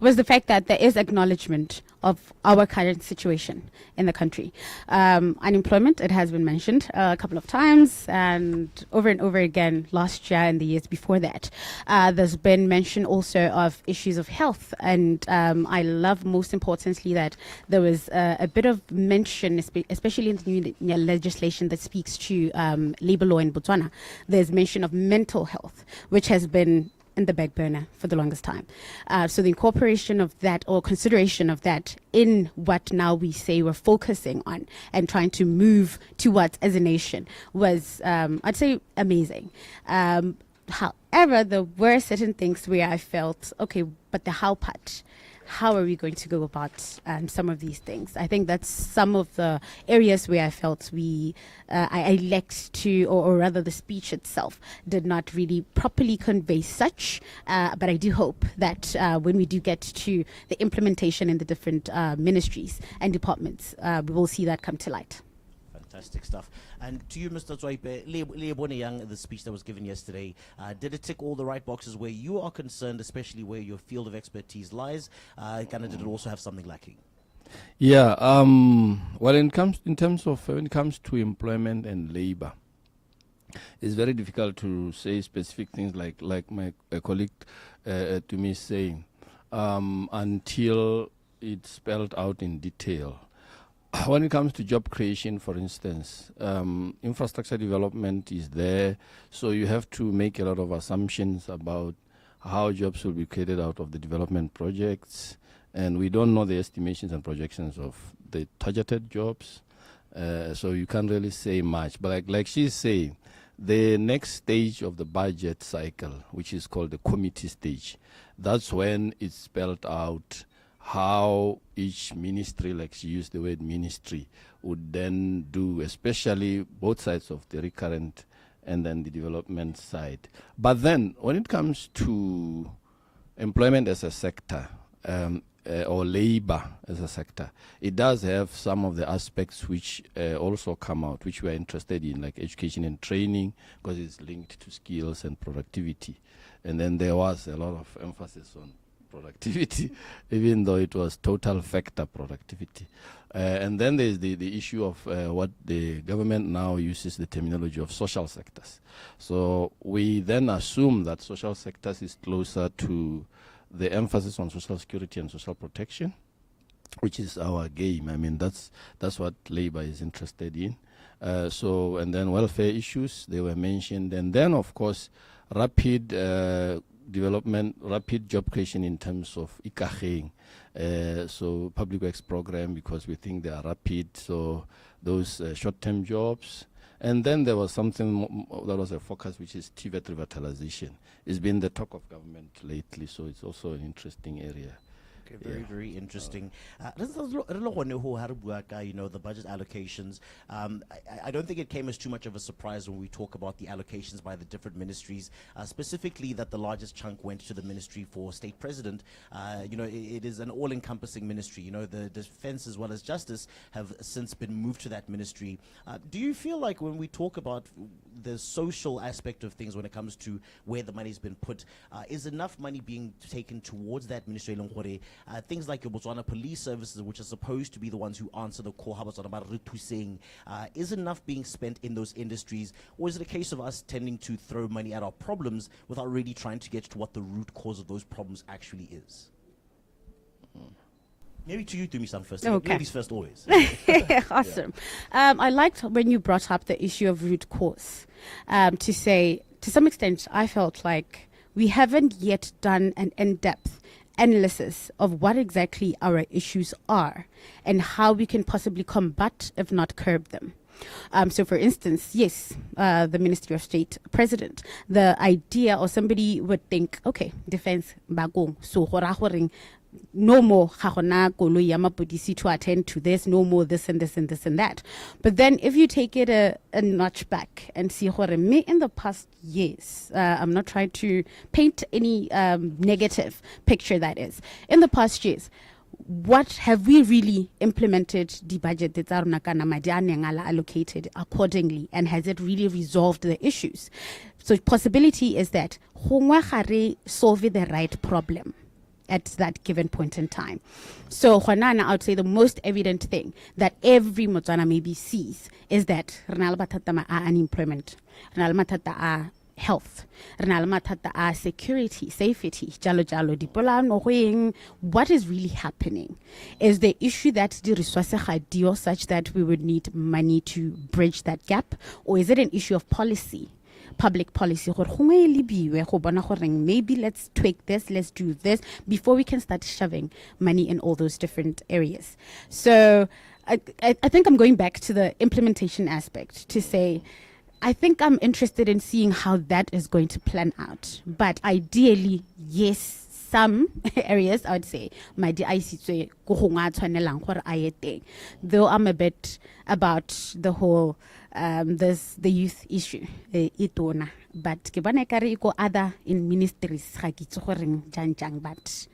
was the fact that there is acknowledgement of our current situation in the country. Unemployment, it has been mentioned a couple of times and over again last year and the years before that. There's been mention also of issues of health, and I love most importantly that there was a bit of mention, especially in the new legislation that speaks to labor law in Botswana. There's mention of mental health, which has been in the back burner for the longest time. So the incorporation of that, or consideration of that, in what now we say we're focusing on and trying to move towards as a nation was, I'd say, amazing. However, there were certain things where I felt, okay, but the how part, how are we going to go about some of these things? I think that's some of the areas where I felt I lacked to, or rather the speech itself did not really properly convey such. But I do hope that when we do get to the implementation in the different ministries and departments, we will see that come to light. Fantastic stuff. And to you, Mr. Zwaipe, Leabone Young, the speech that was given yesterday, did it tick all the right boxes where you are concerned, especially where your field of expertise lies? Did it also have something lacking? Yeah. Well, when it comes to employment and labor, it's very difficult to say specific things like my colleague to me saying until it's spelled out in detail. When it comes to job creation, for instance, infrastructure development is there, so you have to make a lot of assumptions about how jobs will be created out of the development projects, and we don't know the estimations and projections of the targeted jobs, so you can't really say much. But like she's saying, the next stage of the budget cycle, which is called the committee stage, that's when it's spelled out how each ministry, like she used the word ministry, would then do, especially both sides of the recurrent and then the development side. But then when it comes to employment as a sector, or labor as a sector, it does have some of the aspects which also come out, which we are interested in, like education and training, because it's linked to skills and productivity. And then there was a lot of emphasis on productivity, even though it was total factor productivity. And then there's the issue of what the government now uses the terminology of social sectors. So we then assume that social sectors is closer to the emphasis on social security and social protection, which is our game. I mean, that's what labor is interested in. And then welfare issues, they were mentioned. And then, of course, rapid development, rapid job creation in terms of ikageng, so public works program, because we think they are rapid, so those short-term jobs. And then there was something that was a focus, which is TVET revitalization. It's been the talk of government lately, so it's also an interesting area. Okay, very interesting. The budget allocations. I don't think it came as too much of a surprise when we talk about the allocations by the different ministries, specifically that the largest chunk went to the Ministry for State President. It is an all-encompassing ministry. The defense as well as justice have since been moved to that ministry. Do you feel like when we talk about the social aspect of things when it comes to where the money's been put, is enough money being taken towards that ministry? Things like your Botswana Police Services, which are supposed to be the ones who answer the call, is enough being spent in those industries, or is it a case of us tending to throw money at our problems without really trying to get to what the root cause of those problems actually is? Maybe to you, Dumisang first. Okay. Ladies first, always. Awesome. I liked when you brought up the issue of root cause. To say, to some extent, I felt like we haven't yet done an in-depth analysis of what exactly our issues are and how we can possibly combat, if not curb them. So, for instance, yes, the Ministry of State president, the idea or somebody would think, okay, defense bagong, so no more ga gona koloi ya mapodisi to attend to this, no more this and this and this and that. But then if you take it a notch back and see gore me in the past years, I'm not trying to paint any negative picture, that is. In the past years, what have we really implemented the budget that allocated accordingly, and has it really resolved the issues? So possibility is that solve the right problem at that given point in time. So I would say the most evident thing that every Motswana maybe sees is that Renal Batata unemployment, Renal Matata health, Renal Matata security, safety, jalo jalo dipola no. What is really happening is the issue that the resources are dio such that we would need money to bridge that gap, or is it an issue of policy? Public policy, maybe let's tweak this, let's do this before we can start shoving money in all those different areas. So I think I'm going back to the implementation aspect to say, I think I'm interested in seeing how that is going to plan out. But ideally, yes, some areas I would say my DIC though I'm a bit about the whole the youth issue but ke bona ekare iko other in ministries ga ke itse goreng jang but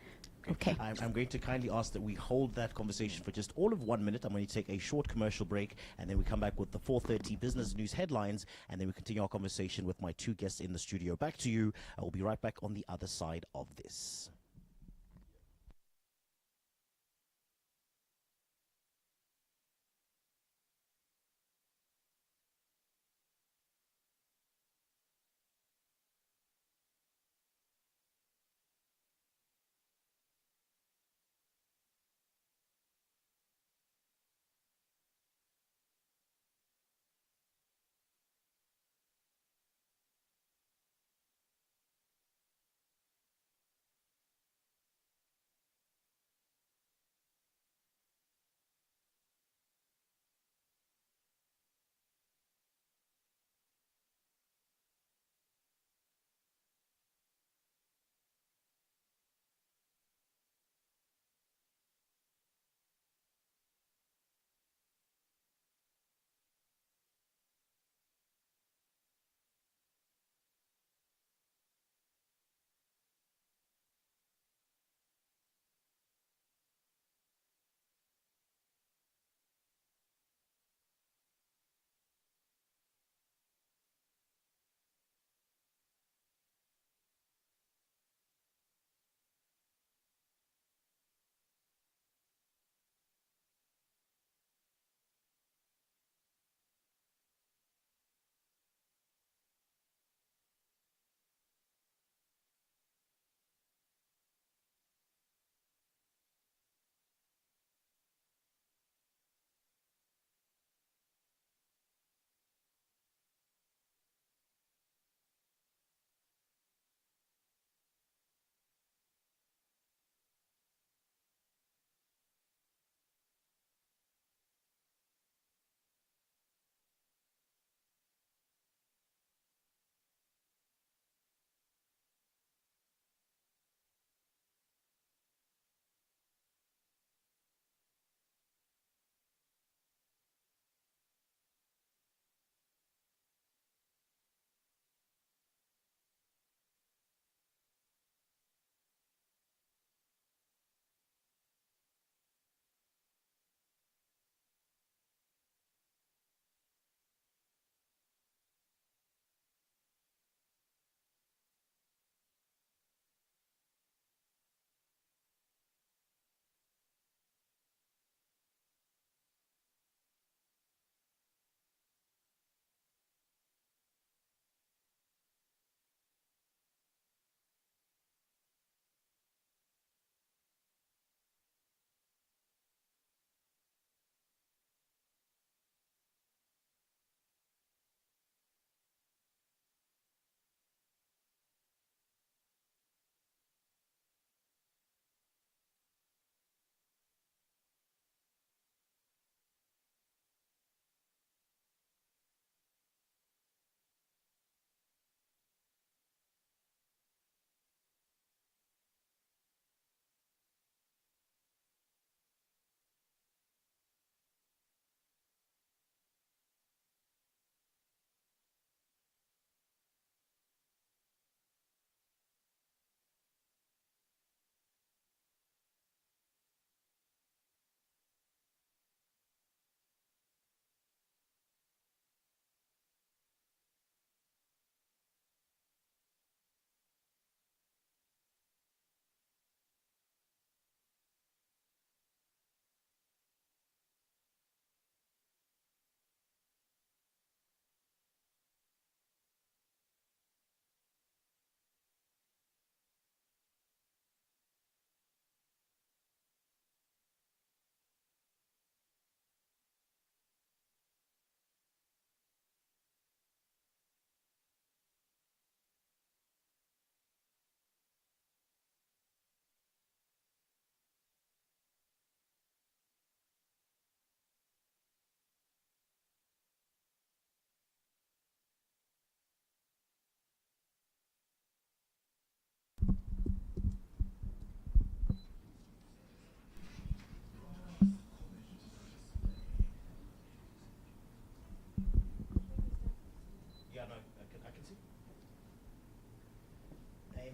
okay. I'm going to kindly ask that we hold that conversation for just all of 1 minute. I'm going to take a short commercial break, and then we come back with the 4:30 business news headlines, and then we continue our conversation with my two guests in the studio. Back to you. I will be right back on the other side of this.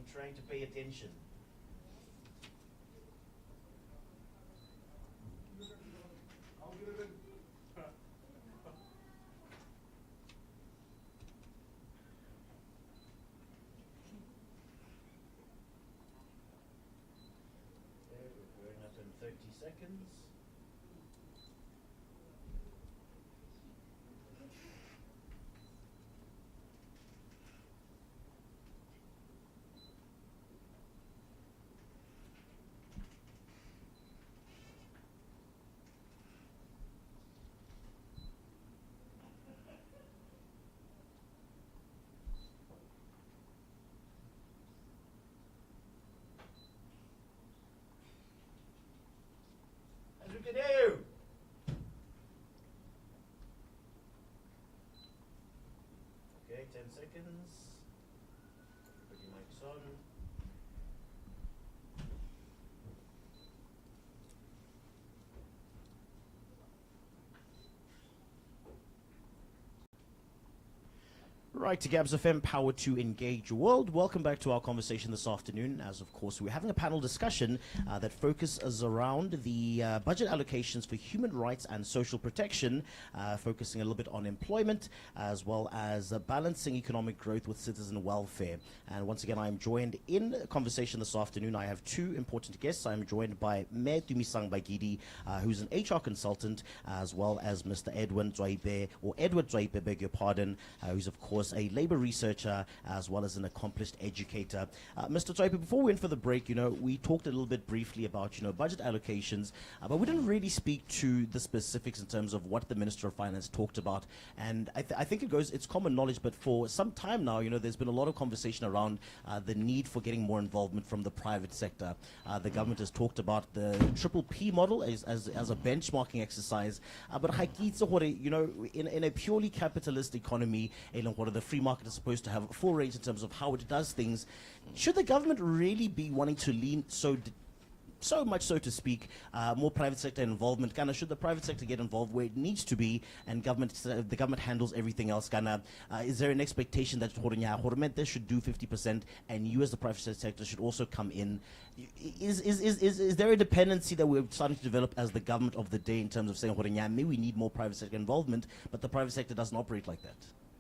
I'm trying to pay attention. Okay, we're going up in 30 seconds. As we can do. Okay, 10 seconds. Put your mics on. Right, to Gabs FM, power to engage your world. Welcome back to our conversation this afternoon. As of course, we're having a panel discussion that focuses around the budget allocations for human rights and social protection, focusing a little bit on employment as well as balancing economic growth with citizen welfare. And once again, I'm joined in a conversation this afternoon. I have two important guests. I'm joined by Mayor Dumisang Bagidi, who's an HR consultant, as well as Mr. Edward Zwaipe, beg your pardon, who's of course a labor researcher as well as an accomplished educator. Mr. Zwaipe, before we went for the break, we talked a little bit briefly about, budget allocations, but we didn't really speak to the specifics in terms of what the Minister of Finance talked about. And I think it's common knowledge, but for some time now, there's been a lot of conversation around the need for getting more involvement from the private sector. The government has talked about the triple P model as a benchmarking exercise, but in a purely capitalist economy, the free market is supposed to have full range in terms of how it does things. Should the government really be wanting to lean so much, so to speak, more private sector involvement? Should the private sector get involved where it needs to be, and the government handles everything else? Is there an expectation that there should do 50%, and you as the private sector should also come in? Is there a dependency that we're starting to develop as the government of the day in terms of saying, maybe we need more private sector involvement, but the private sector doesn't operate like that?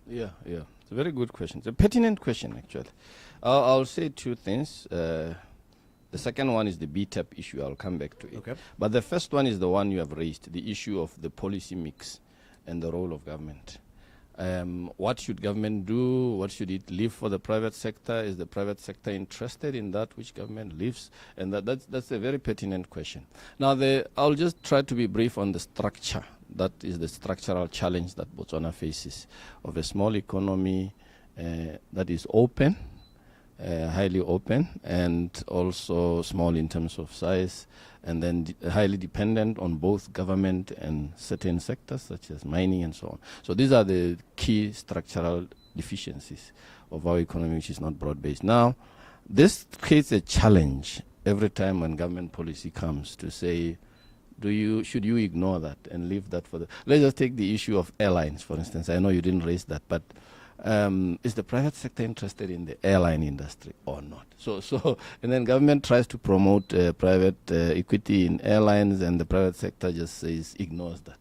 Yeah. It's a very good question. It's a pertinent question, actually. I'll say two things. The second one is the BTAP issue. I'll come back to it. Okay. But the first one is the one you have raised, the issue of the policy mix and the role of government. What should government do? What should it leave for the private sector? Is the private sector interested in that which government leaves? And that's a very pertinent question. Now, I'll just try to be brief on the structure. That is the structural challenge that Botswana faces, of a small economy that is open, highly open, and also small in terms of size, and then highly dependent on both government and certain sectors such as mining and so on. So these are the key structural deficiencies of our economy, which is not broad-based. Now, this creates a challenge every time when government policy comes to say, should you ignore that and leave that for let's just take the issue of airlines, for instance. I know you didn't raise that, but is the private sector interested in the airline industry or not? So and then government tries to promote private equity in airlines, and the private sector just ignores that.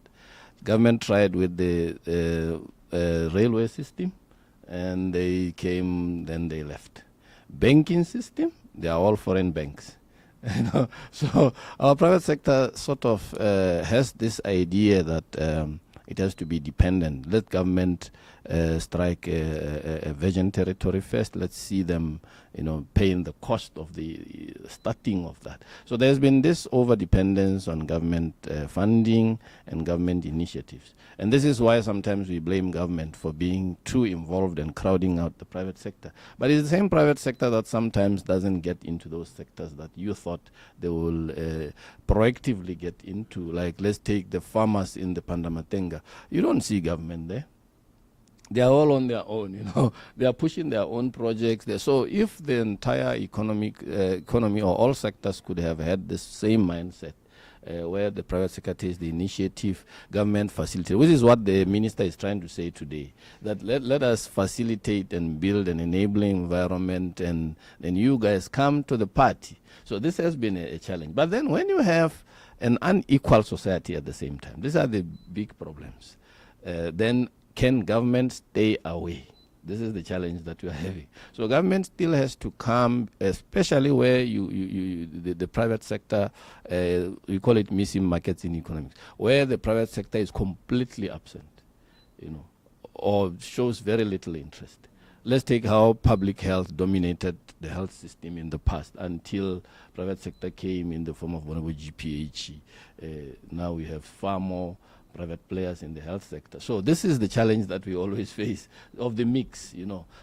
Government tried with the railway system, and they came, then they left. Banking system, they are all foreign banks. So our private sector sort of has this idea that it has to be dependent. Let government strike a virgin territory first. Let's see them, paying the cost of the starting of that. So there's been this over-dependence on government funding and government initiatives. And this is why sometimes we blame government for being too involved and crowding out the private sector. But it's the same private sector that sometimes doesn't get into those sectors that you thought they will proactively get into. Like, let's take the farmers in the Pandamatenga. You don't see government there. They are all on their own, They are pushing their own projects there. So if the entire economy or all sectors could have had the same mindset where the private sector takes the initiative, government facilitate, which is what the minister is trying to say today, that let us facilitate and build an enabling environment, and then you guys come to the party. So this has been a challenge. But then when you have an unequal society at the same time, these are the big problems. Then can government stay away? This is the challenge that we are having. So government still has to come, especially where the private sector, we call it missing markets in economics, where the private sector is completely absent, or shows very little interest. Let's take how public health dominated the health system in the past until private sector came in the form of Bonobo GPH. Now we have far more private players in the health sector. So this is the challenge that we always face of the mix,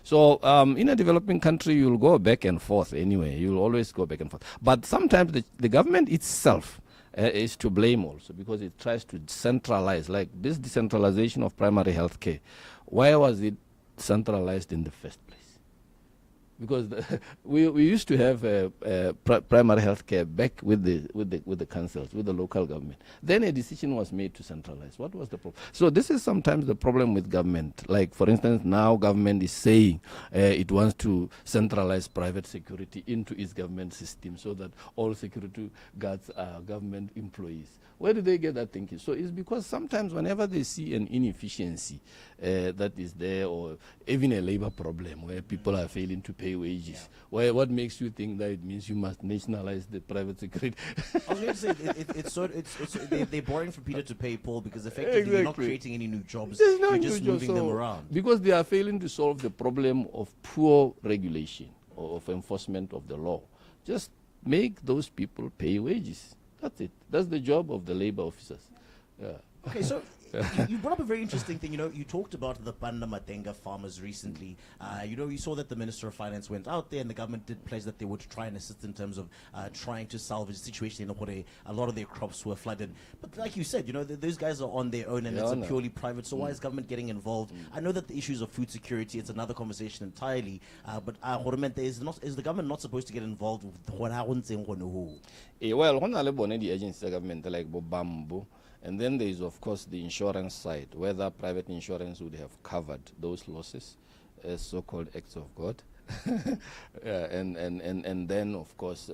So in a developing country, you'll go back and forth anyway. You'll always go back and forth. But sometimes the government itself is to blame also, because it tries to centralize, like this decentralization of primary health care. Why was it centralized in the first place? Because we used to have primary health care back with the councils, with the local government. Then a decision was made to centralize. What was the problem? So this is sometimes the problem with government. Like, for instance, now government is saying it wants to centralize private security into its government system so that all security guards are government employees. Where do they get that thinking? So it's because sometimes whenever they see an inefficiency that is there, or even a labor problem where people are failing to pay wages, what makes you think that it means you must nationalize the private security? I was going to say, they're borrowing from Peter to pay Paul, because effectively you're not creating any new jobs. You're just moving them around. Because they are failing to solve the problem of poor regulation or of enforcement of the law. Just make those people pay wages. That's it. That's the job of the labor officers. Yeah. Okay, so you brought up a very interesting thing. You talked about the Banda Matenga farmers recently. You saw that the Minister of Finance went out there, and the government did pledge that they would try and assist in terms of trying to salvage the situation. Where a lot of their crops were flooded. But like you said, those guys are on their own, and it's a purely private. So why is government getting involved? I know that the issues of food security, it's another conversation entirely. But is the government not supposed to get involved with what happens in who? Well, one of the agencies of government like Bamboo. And then there is, of course, the insurance side, whether private insurance would have covered those losses as so-called acts of God. And then, of course,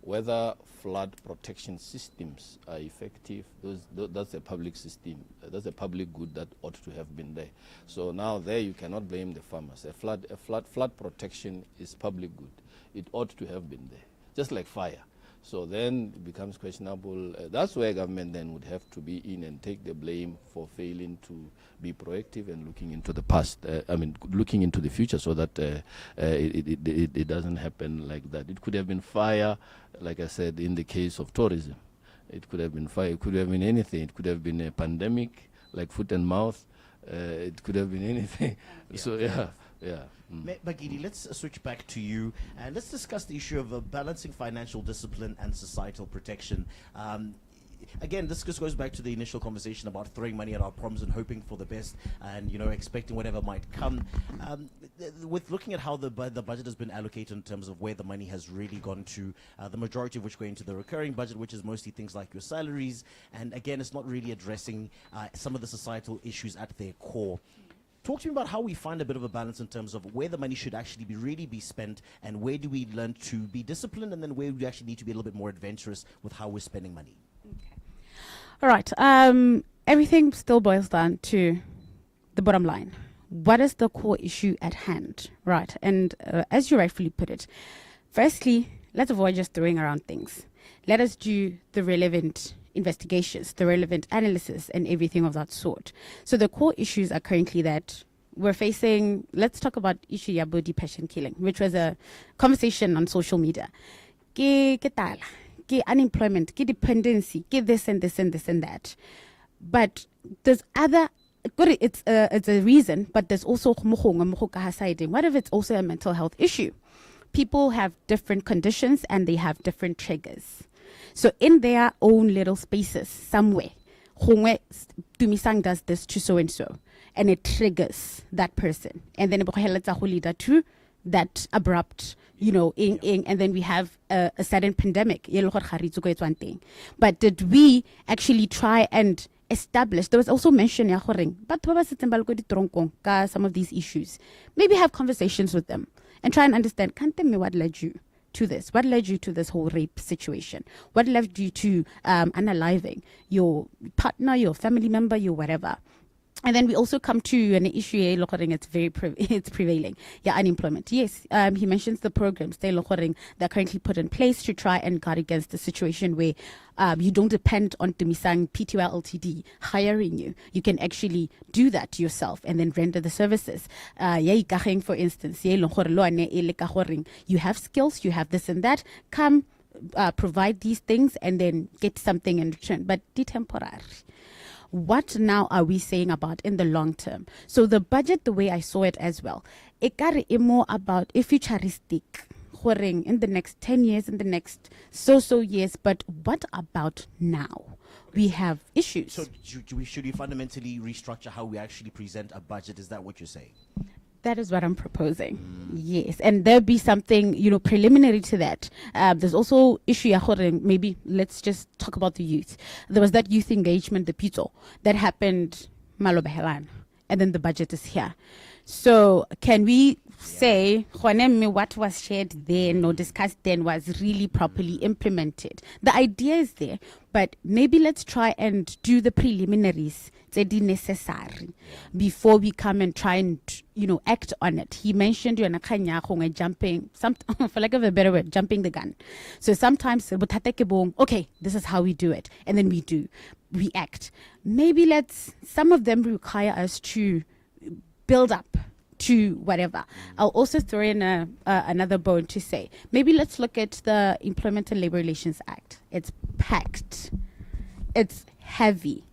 whether flood protection systems are effective. That's a public system. That's a public good that ought to have been there. So now there you cannot blame the farmers. Flood protection is public good. It ought to have been there, just like fire. So then it becomes questionable. That's where government then would have to be in and take the blame for failing to be proactive and looking into the past. Looking into the future, so that it doesn't happen like that. It could have been fire, like I said, in the case of tourism. It could have been fire. It could have been anything. It could have been a pandemic, like foot and mouth. It could have been anything. So yeah. Bagidi, let's switch back to you, and let's discuss the issue of balancing financial discipline and societal protection. Again, this just goes back to the initial conversation about throwing money at our problems and hoping for the best, and expecting whatever might come. With looking at how the budget has been allocated in terms of where the money has really gone to, the majority of which go into the recurring budget, which is mostly things like your salaries, and again, it's not really addressing some of the societal issues at their core. Talk to me about how we find a bit of a balance in terms of where the money should actually really be spent, and where do we learn to be disciplined, and then where we actually need to be a little bit more adventurous with how we're spending money. Okay. All right. Everything still boils down to the bottom line. What is the core issue at hand? Right. And as you rightfully put it, firstly, let's avoid just throwing around things. Let us do the relevant investigations, the relevant analysis, and everything of that sort. So the core issues are currently that we're facing. Let's talk about issue ya body passion killing, which was a conversation on social media. Ke tala, ke unemployment, ke dependency, ke this and this and this and that. But there's other. It's a reason, but there's also what if it's also a mental health issue? People have different conditions and they have different triggers. So in their own little spaces, somewhere, Dumisang does this to so and so, and it triggers that person, and then it leads to that abrupt, and then we have a sudden pandemic. But did we actually try and establish? There was also mention some of these issues. Maybe have conversations with them and try and understand, what led you to this? What led you to this whole rape situation? What led you to unaliving your partner, your family member, your whatever? And then we also come to an issue, it's it's prevailing. Yeah, unemployment. Yes, he mentions the programs that are currently put in place to try and guard against the situation where you don't depend on Tumisang PTY Ltd hiring you. You can actually do that yourself and then render the services. For instance, you have skills, you have this and that. Come provide these things and then get something in return. But temporary. What now are we saying about in the long term? So the budget, the way I saw it as well, it got more about a futuristic in the next 10 years, in the next so years. But what about now? We have issues. So should we fundamentally restructure how we actually present a budget? Is that what you're saying? That is what I'm proposing. Yes. And there'll be something, preliminary to that. There's also issue, maybe let's just talk about the youth. There was that youth engagement, the PITO, that happened Malobahelan, and then the budget is here. So can we say what was shared then or discussed then was really properly implemented? The idea is there, but maybe let's try and do the preliminaries necessary before we come and try and act on it. He mentioned jumping, for lack of a better word, jumping the gun. So sometimes okay, this is how we do it, and then we act. Maybe some of them require us to build up to whatever. I'll also throw in another bone to say, maybe let's look at the Employment and Labor Relations Act. It's packed. It's heavy.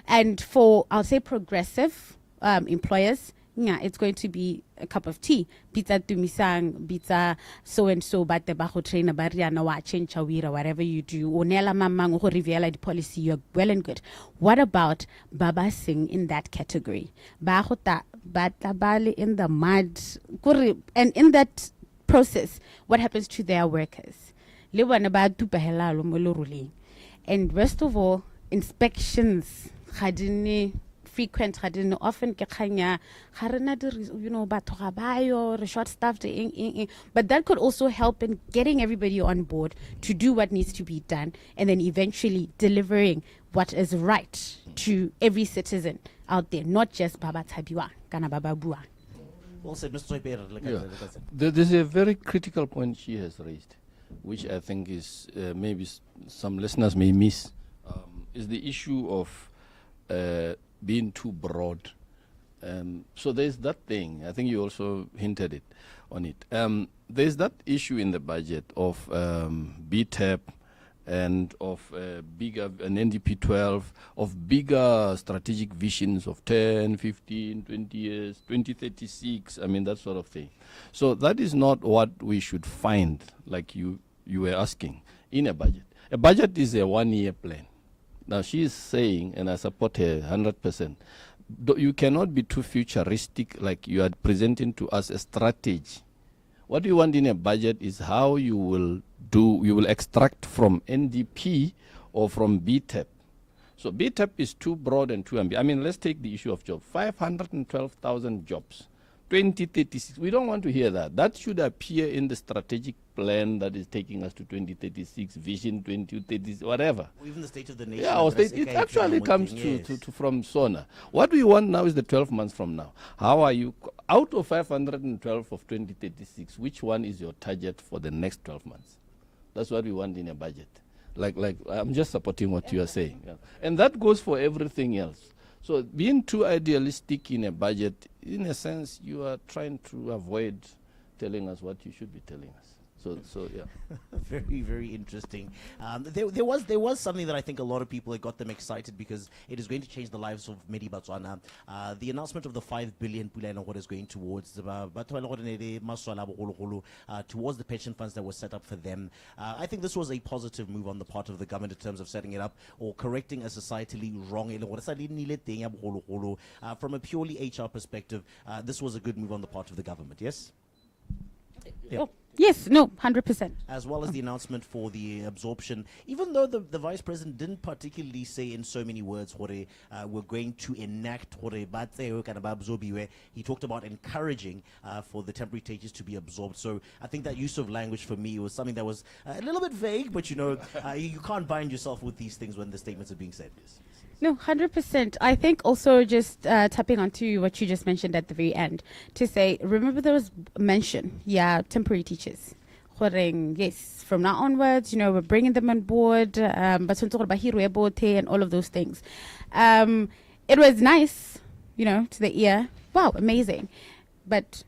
And for, I'll say, progressive employers, it's going to be a cup of tea. Pizza tumisang, pizza so and so, but the baho trainer bariana wa change chawira, whatever you do. Onela mamang ho reveal the policy, you're well and good. What about Baba Singh in that category? Bahota batabali in the mud. And in that process, what happens to their workers? And rest of all, inspections frequent often short staffed, but that could also help in getting everybody on board to do what needs to be done, and then eventually delivering what is right to every citizen out there, not just Baba Tabiwa kana Baba Bua. Well said, Mr. There's a very critical point she has raised, which I think is maybe some listeners may miss, is the issue of being too broad. So there's that thing. I think you also hinted on it. There's that issue in the budget of BTEP and of bigger, an NDP 12, of bigger strategic visions of 10, 15, 20 years, 2036, I mean, that sort of thing. So that is not what we should find, like you were asking, in a budget. A budget is a 1-year plan. Now she is saying, and I support her 100%, you cannot be too futuristic, like you are presenting to us a strategy. What you want in a budget is how you will extract from NDP or from BTEP. So BTEP is too broad and too ambitious. I mean, let's take the issue of jobs. 512,000 jobs, 2036. We don't want to hear that. That should appear in the strategic plan that is taking us to 2036, Vision 2030, whatever. Or even the State of the Nation. Yeah, it actually comes to from SONA. What we want now is the 12 months from now. How are you, out of 512 of 2036, which one is your target for the next 12 months? That's what we want in a budget. Like I'm just supporting what you are saying. Yeah. And that goes for everything else. So being too idealistic in a budget, in a sense, you are trying to avoid telling us what you should be telling us. So yeah. Very, very interesting. There was something that I think a lot of people had got them excited because it is going to change the lives of many Botswana. The announcement of the 5 billion pula what is going towards towards the pension funds that were set up for them. I think this was a positive move on the part of the government in terms of setting it up or correcting a societally wrong. From a purely HR perspective, this was a good move on the part of the government. Yes. Oh, yes, no, 100%. As well as the announcement for the absorption, even though the vice president didn't particularly say in so many words what we're going to enact where he talked about encouraging for the temporary teachers to be absorbed. So I think that use of language for me was something that was a little bit vague, but you can't bind yourself with these things when the statements are being said. No, 100%. I think also just tapping onto what you just mentioned at the very end, to say, remember there was mention, temporary teachers. Yes, from now onwards, we're bringing them on board, but and all of those things. It was nice, to the ear. Wow, amazing. But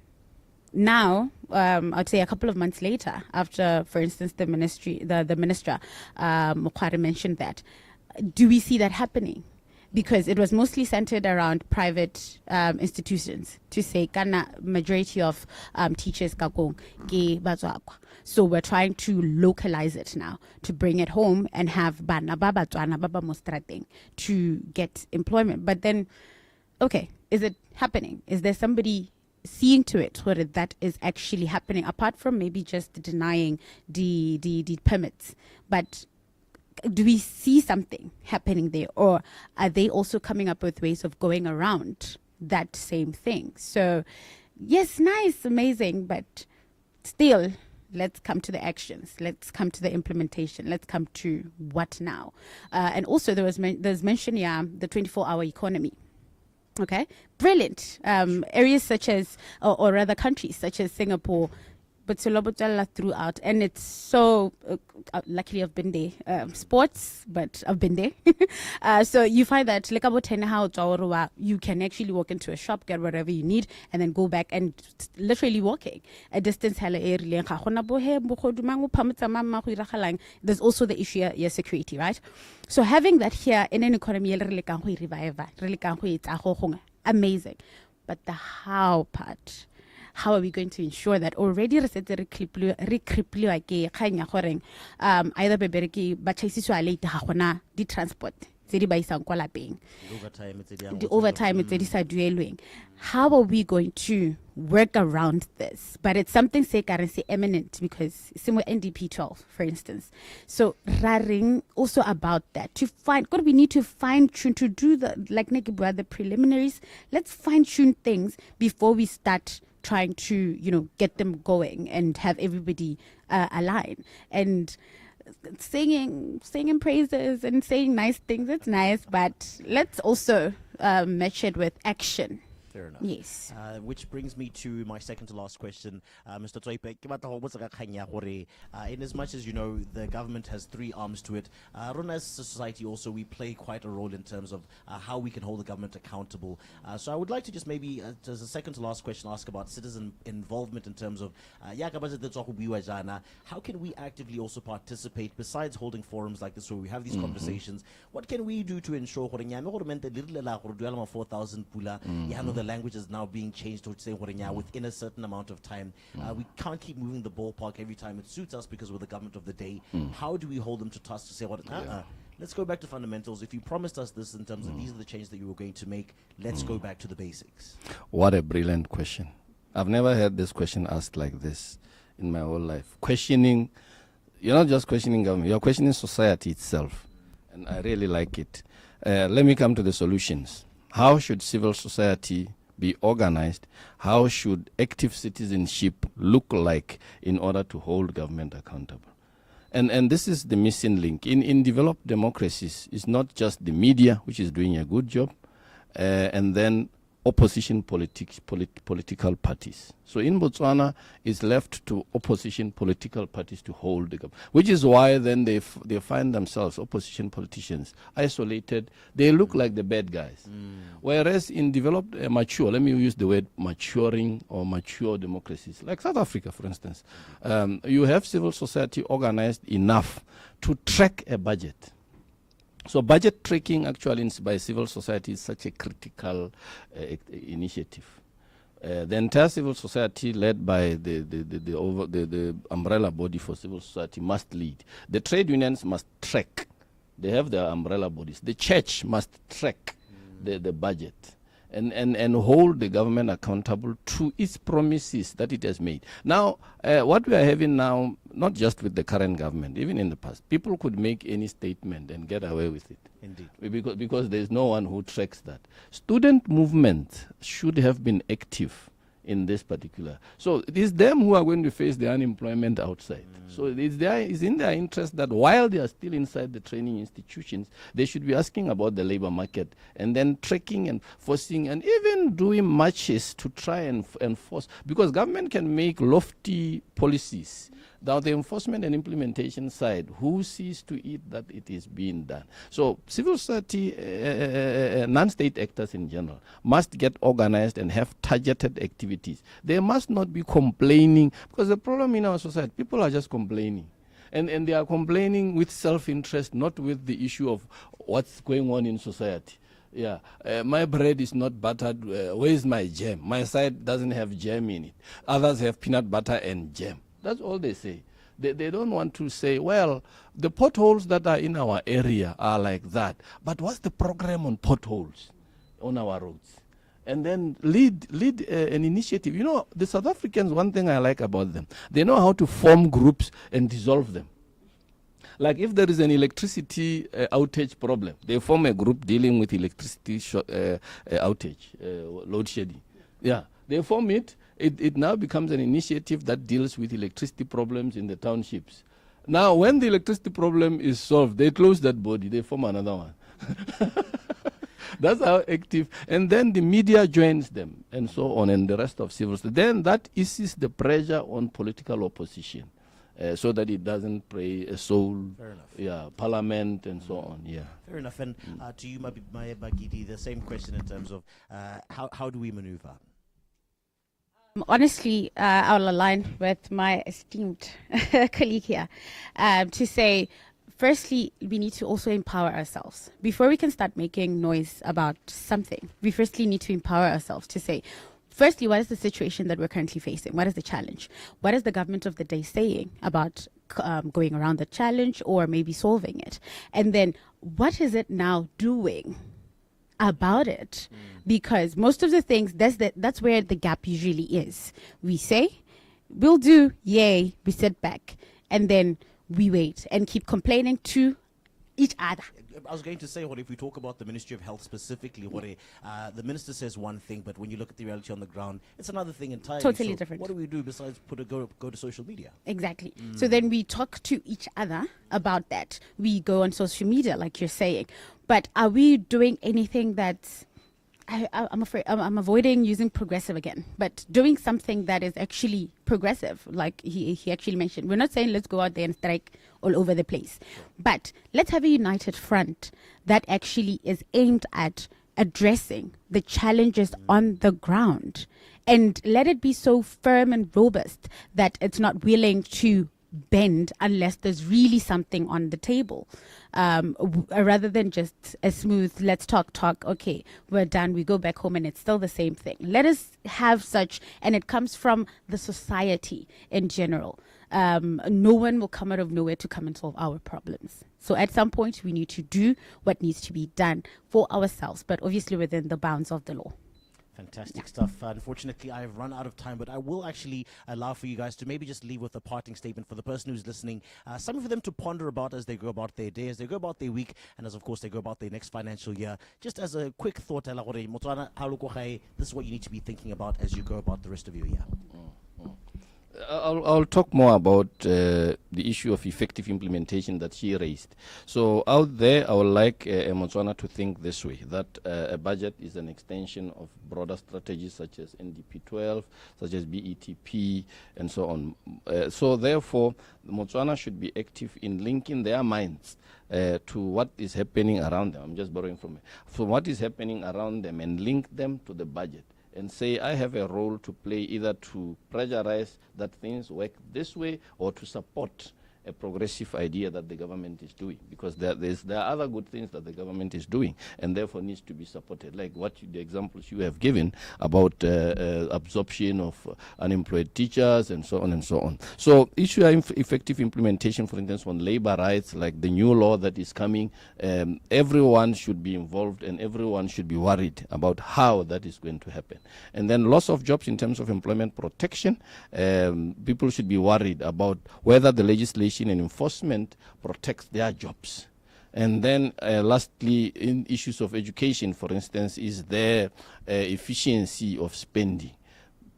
now, I'd say a couple of months later, after, for instance, the minister, Mokwari mentioned that, do we see that happening? Because it was mostly centered around private institutions, to say kana majority of teachers kakong ke batswakwa. So we're trying to localize it now, to bring it home and have bana ba batswana ba ba mo strateng to get employment. But then, okay, is it happening? Is there somebody seeing to it whether that is actually happening, apart from maybe just denying the permits? But do we see something happening there, or are they also coming up with ways of going around that same thing? So yes, nice, amazing, but still, let's come to the actions, let's come to the implementation, let's come to what now. And also there's mention the 24-hour economy. Okay, brilliant. Areas such as, or rather countries such as Singapore, but throughout, and it's so luckily I've been there. Sports, but I've been there. So you find that you can actually walk into a shop, get whatever you need, and then go back and literally walking a distance. There's also the issue of security, right? So having that here in an economy, amazing. But the how part, how are we going to ensure that already re cripply either bebereki ba chaisiswa late ha gona di transport tse di ba isang kwa lapeng, the overtime tse di sa duelweng? How are we going to work around this? But it's something say currency eminent, because similar NDP 12, for instance. So raring also about that, to find God, we need to fine tune, to do the preliminaries. Let's fine tune things before we start trying to get them going and have everybody align. And singing praises and saying nice things, it's nice, but let's also match it with action. Fair enough. Yes. Which brings me to my second to last question, Mr. Tsoipe. In as much as the government has three arms to it, Rona as a society also, we play quite a role in terms of how we can hold the government accountable. So I would like to just maybe, as a second to last question, ask about citizen involvement in terms of how can we actively also participate besides holding forums like this where we have these conversations? What can we do to ensure 4,000 pula, the language is now being changed to say within a certain amount of time? We can't keep moving the ballpark every time it suits us because we're the government of the day. How do we hold them to task to say let's go back to fundamentals? If you promised us this in terms of these are the changes that you were going to make, let's go back to the basics. What a brilliant question. I've never heard this question asked like this in my whole life. Questioning, you're not just questioning government, you're questioning society itself. And I really like it. Let me come to the solutions. How should civil society be organized? How should active citizenship look like in order to hold government accountable? And this is the missing link. In developed democracies, it's not just the media, which is doing a good job, and then opposition political parties. So in Botswana, it's left to opposition political parties to hold the government, which is why then they find themselves, opposition politicians, isolated. They look like the bad guys. Whereas in developed, mature, let me use the word maturing or mature democracies, like South Africa, for instance, you have civil society organized enough to track a budget. So budget tracking actually by civil society is such a critical initiative. The entire civil society, led by the umbrella body for civil society, must lead. The trade unions must track. They have their umbrella bodies. The church must track the budget. and hold the government accountable to its promises that it has made. Now, what we are having now, not just with the current government, even in the past, people could make any statement and get away with it. Indeed. Because there's no one who tracks that. Student movement should have been active in this particular. So it is them who are going to face the unemployment outside. So it's in their interest that while they are still inside the training institutions, they should be asking about the labor market and then tracking and forcing and even doing marches to try and enforce. Because government can make lofty policies. Now the enforcement and implementation side, who sees to it that it is being done? So civil society, non-state actors in general, must get organized and have targeted activities. They must not be complaining, because the problem in our society, people are just complaining. And they are complaining with self-interest, not with the issue of what's going on in society. Yeah, my bread is not buttered. Where is my jam? My side doesn't have jam in it. Others have peanut butter and jam. That's all they say. They don't want to say, well, the potholes that are in our area are like that. But what's the program on potholes on our roads? And then lead an initiative. You know, the South Africans, one thing I like about them, they know how to form groups and dissolve them. Like if there is an electricity outage problem, they form a group dealing with electricity outage, load shedding. Yeah, they form it. It now becomes an initiative that deals with electricity problems in the townships. Now, when the electricity problem is solved, they close that body, they form another one. That's how active. And then the media joins them, and so on, and the rest of civil society. Then that eases the pressure on political opposition, so that it doesn't play a sole, parliament and so on. Yeah. Fair enough. And to you, Maya Bagidi, the same question in terms of how do we maneuver? Honestly, I'll align with my esteemed colleague here to say, firstly, we need to also empower ourselves. Before we can start making noise about something, we firstly need to empower ourselves to say, firstly, what is the situation that we're currently facing? What is the challenge? What is the government of the day saying about going around the challenge or maybe solving it? And then what is it now doing about it? Because most of the things, that's where the gap usually is. We say, we'll do, yay, we sit back, and then we wait and keep complaining to each other. I was going to say, what if we talk about the Ministry of Health specifically, what the minister says one thing, but when you look at the reality on the ground, it's another thing entirely. Totally so different. What do we do besides go to social media? Exactly. So then we talk to each other about that. We go on social media, like you're saying. But are we doing anything that's, I'm afraid, I'm avoiding using progressive again, but doing something that is actually progressive, like he actually mentioned. We're not saying let's go out there and strike all over the place, but let's have a united front that actually is aimed at addressing the challenges on the ground, and let it be so firm and robust that it's not willing to bend unless there's really something on the table, rather than just a smooth let's talk, okay, we're done, we go back home and it's still the same thing. Let us have such, and it comes from the society in general. No one will come out of nowhere to come and solve our problems. So at some point we need to do what needs to be done for ourselves, but obviously within the bounds of the law. Fantastic stuff. Unfortunately, I've run out of time, but I will actually allow for you guys to maybe just leave with a parting statement for the person who's listening, something for them to ponder about as they go about their day, as they go about their week, and as, of course, they go about their next financial year. Just as a quick thought, this is what you need to be thinking about as you go about the rest of your year. I'll talk more about the issue of effective implementation that she raised. So out there, I would like Motswana to think this way, that a budget is an extension of broader strategies such as NDP 12, such as BETP, and so on. So therefore, Motswana should be active in linking their minds to what is happening around them. I'm just borrowing from what is happening around them and link them to the budget. And say, I have a role to play, either to pressurize that things work this way or to support a progressive idea that the government is doing, because there are other good things that the government is doing and therefore needs to be supported, like the examples you have given about absorption of unemployed teachers and so on and so on. So issue effective implementation, for instance, on labor rights, like the new law that is coming, everyone should be involved and everyone should be worried about how that is going to happen. And then loss of jobs in terms of employment protection, people should be worried about whether the legislation and enforcement protects their jobs. And then lastly, in issues of education, for instance, is there efficiency of spending?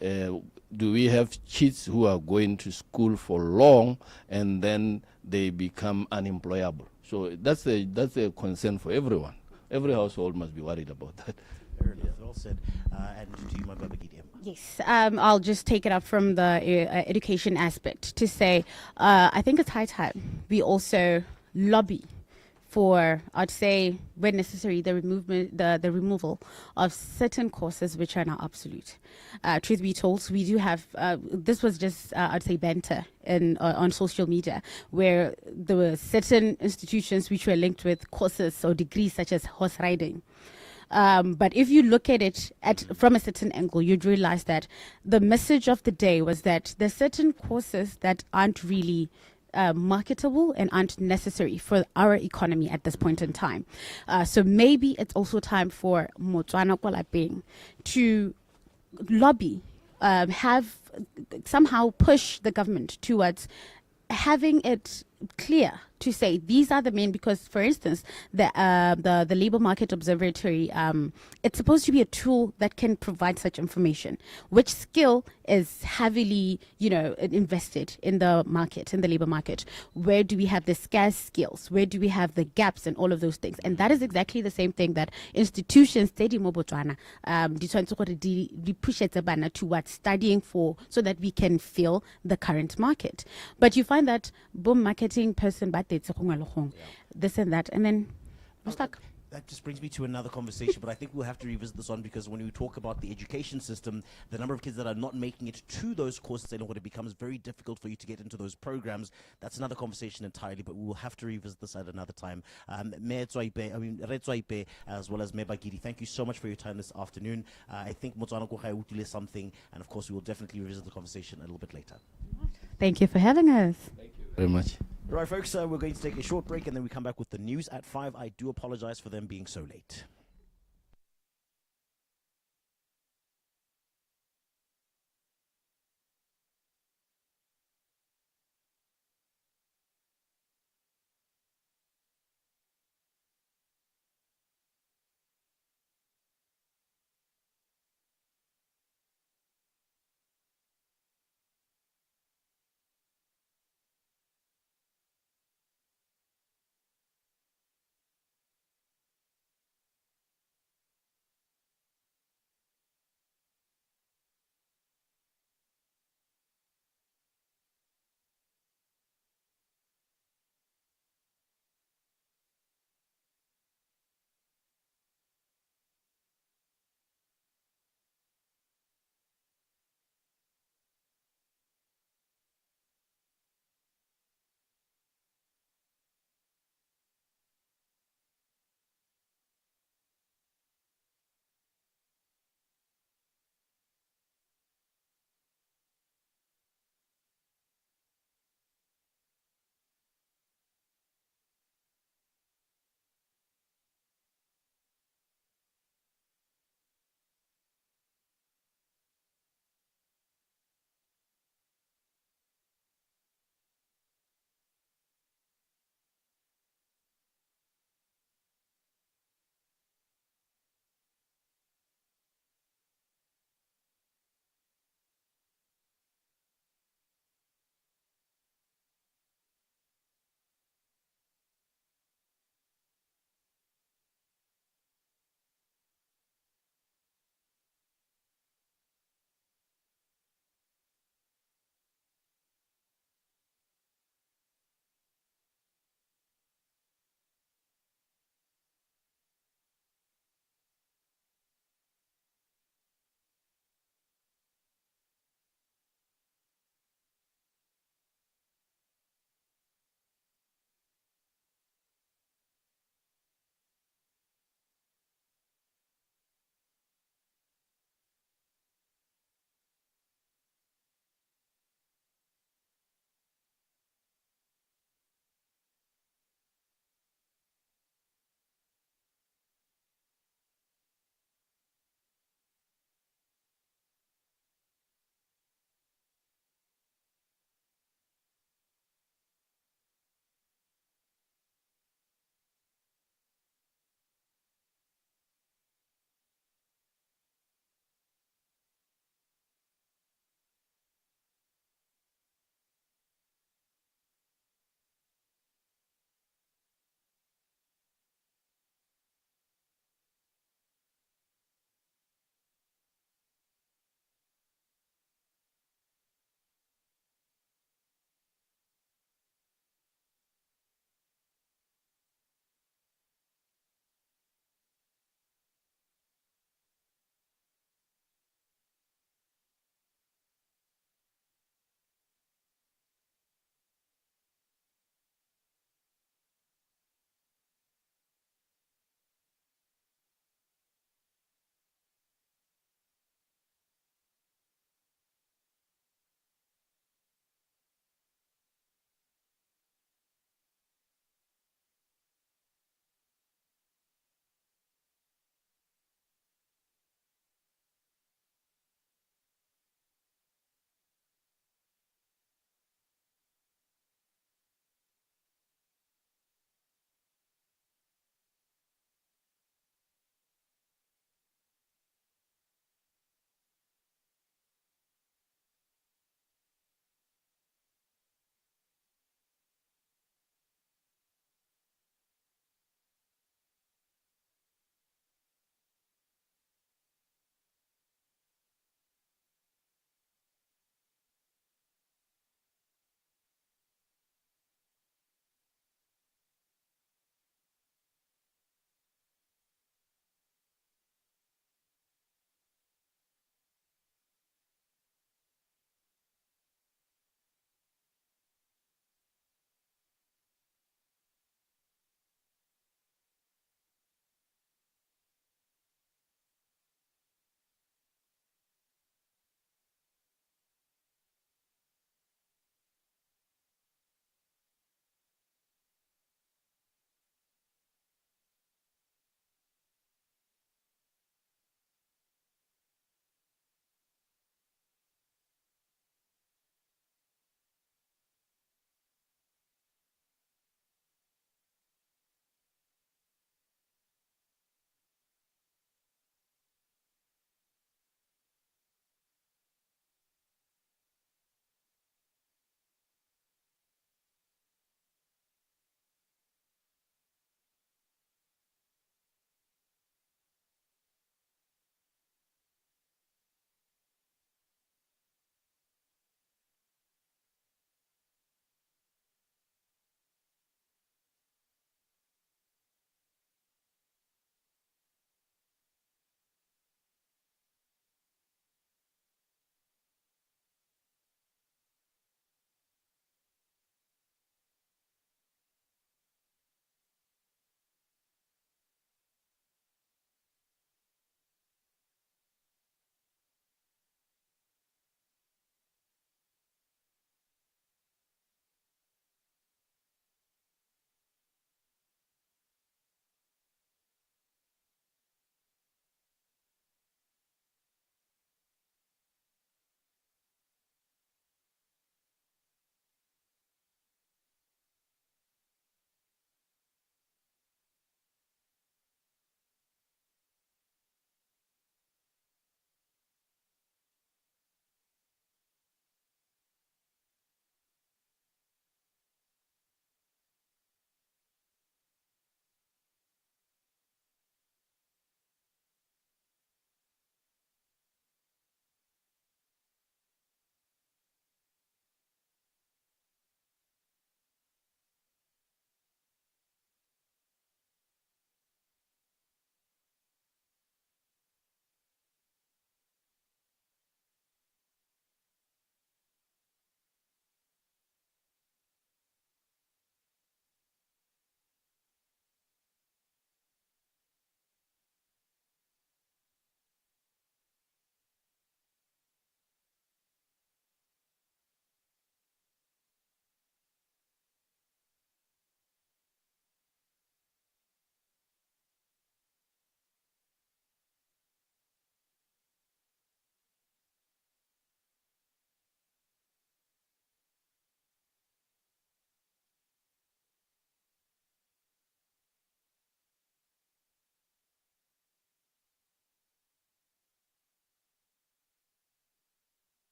Do we have kids who are going to school for long and then they become unemployable? So that's a concern for everyone. Every household must be worried about that. Fair enough. Well said. And to you, my Baba Gideon. Yes, I'll just take it up from the education aspect to say I think it's high time we also lobby for, I'd say, when necessary, the removal of certain courses which are now obsolete. Truth be told, we do have, this was just, I'd say, banter on social media, where there were certain institutions which were linked with courses or degrees such as horse riding. But if you look at it from a certain angle, you'd realize that the message of the day was that there's certain courses that aren't really marketable and aren't necessary for our economy at this point in time. So maybe it's also time for Motswana kwa lapeng to lobby, have somehow push the government towards having it clear to say these are the main, because for instance the labor market observatory, it's supposed to be a tool that can provide such information. Which skill is heavily invested in the market, in the labor market? Where do we have the scarce skills? Where do we have the gaps and all of those things? And that is exactly the same thing that institutions di mo Botswana di push bana towards studying for, so that we can fill the current market. But you find that boom marketing person this and that, and then we're stuck. That just brings me to another conversation, but I think we'll have to revisit this on, because when we talk about the education system, the number of kids that are not making it to those courses anymore, it becomes very difficult for you to get into those programs. That's another conversation entirely, but we will have to revisit this at another time. Mayor Tswaipe, as well as Mayor Bagidi, thank you so much for your time this afternoon. I think Motswana ko ga is something, and of course we will definitely revisit the conversation a little bit later. Thank you for having us. Very much. Right, folks, we're going to take a short break and then we come back with the news at 5. I do apologize for them being so late.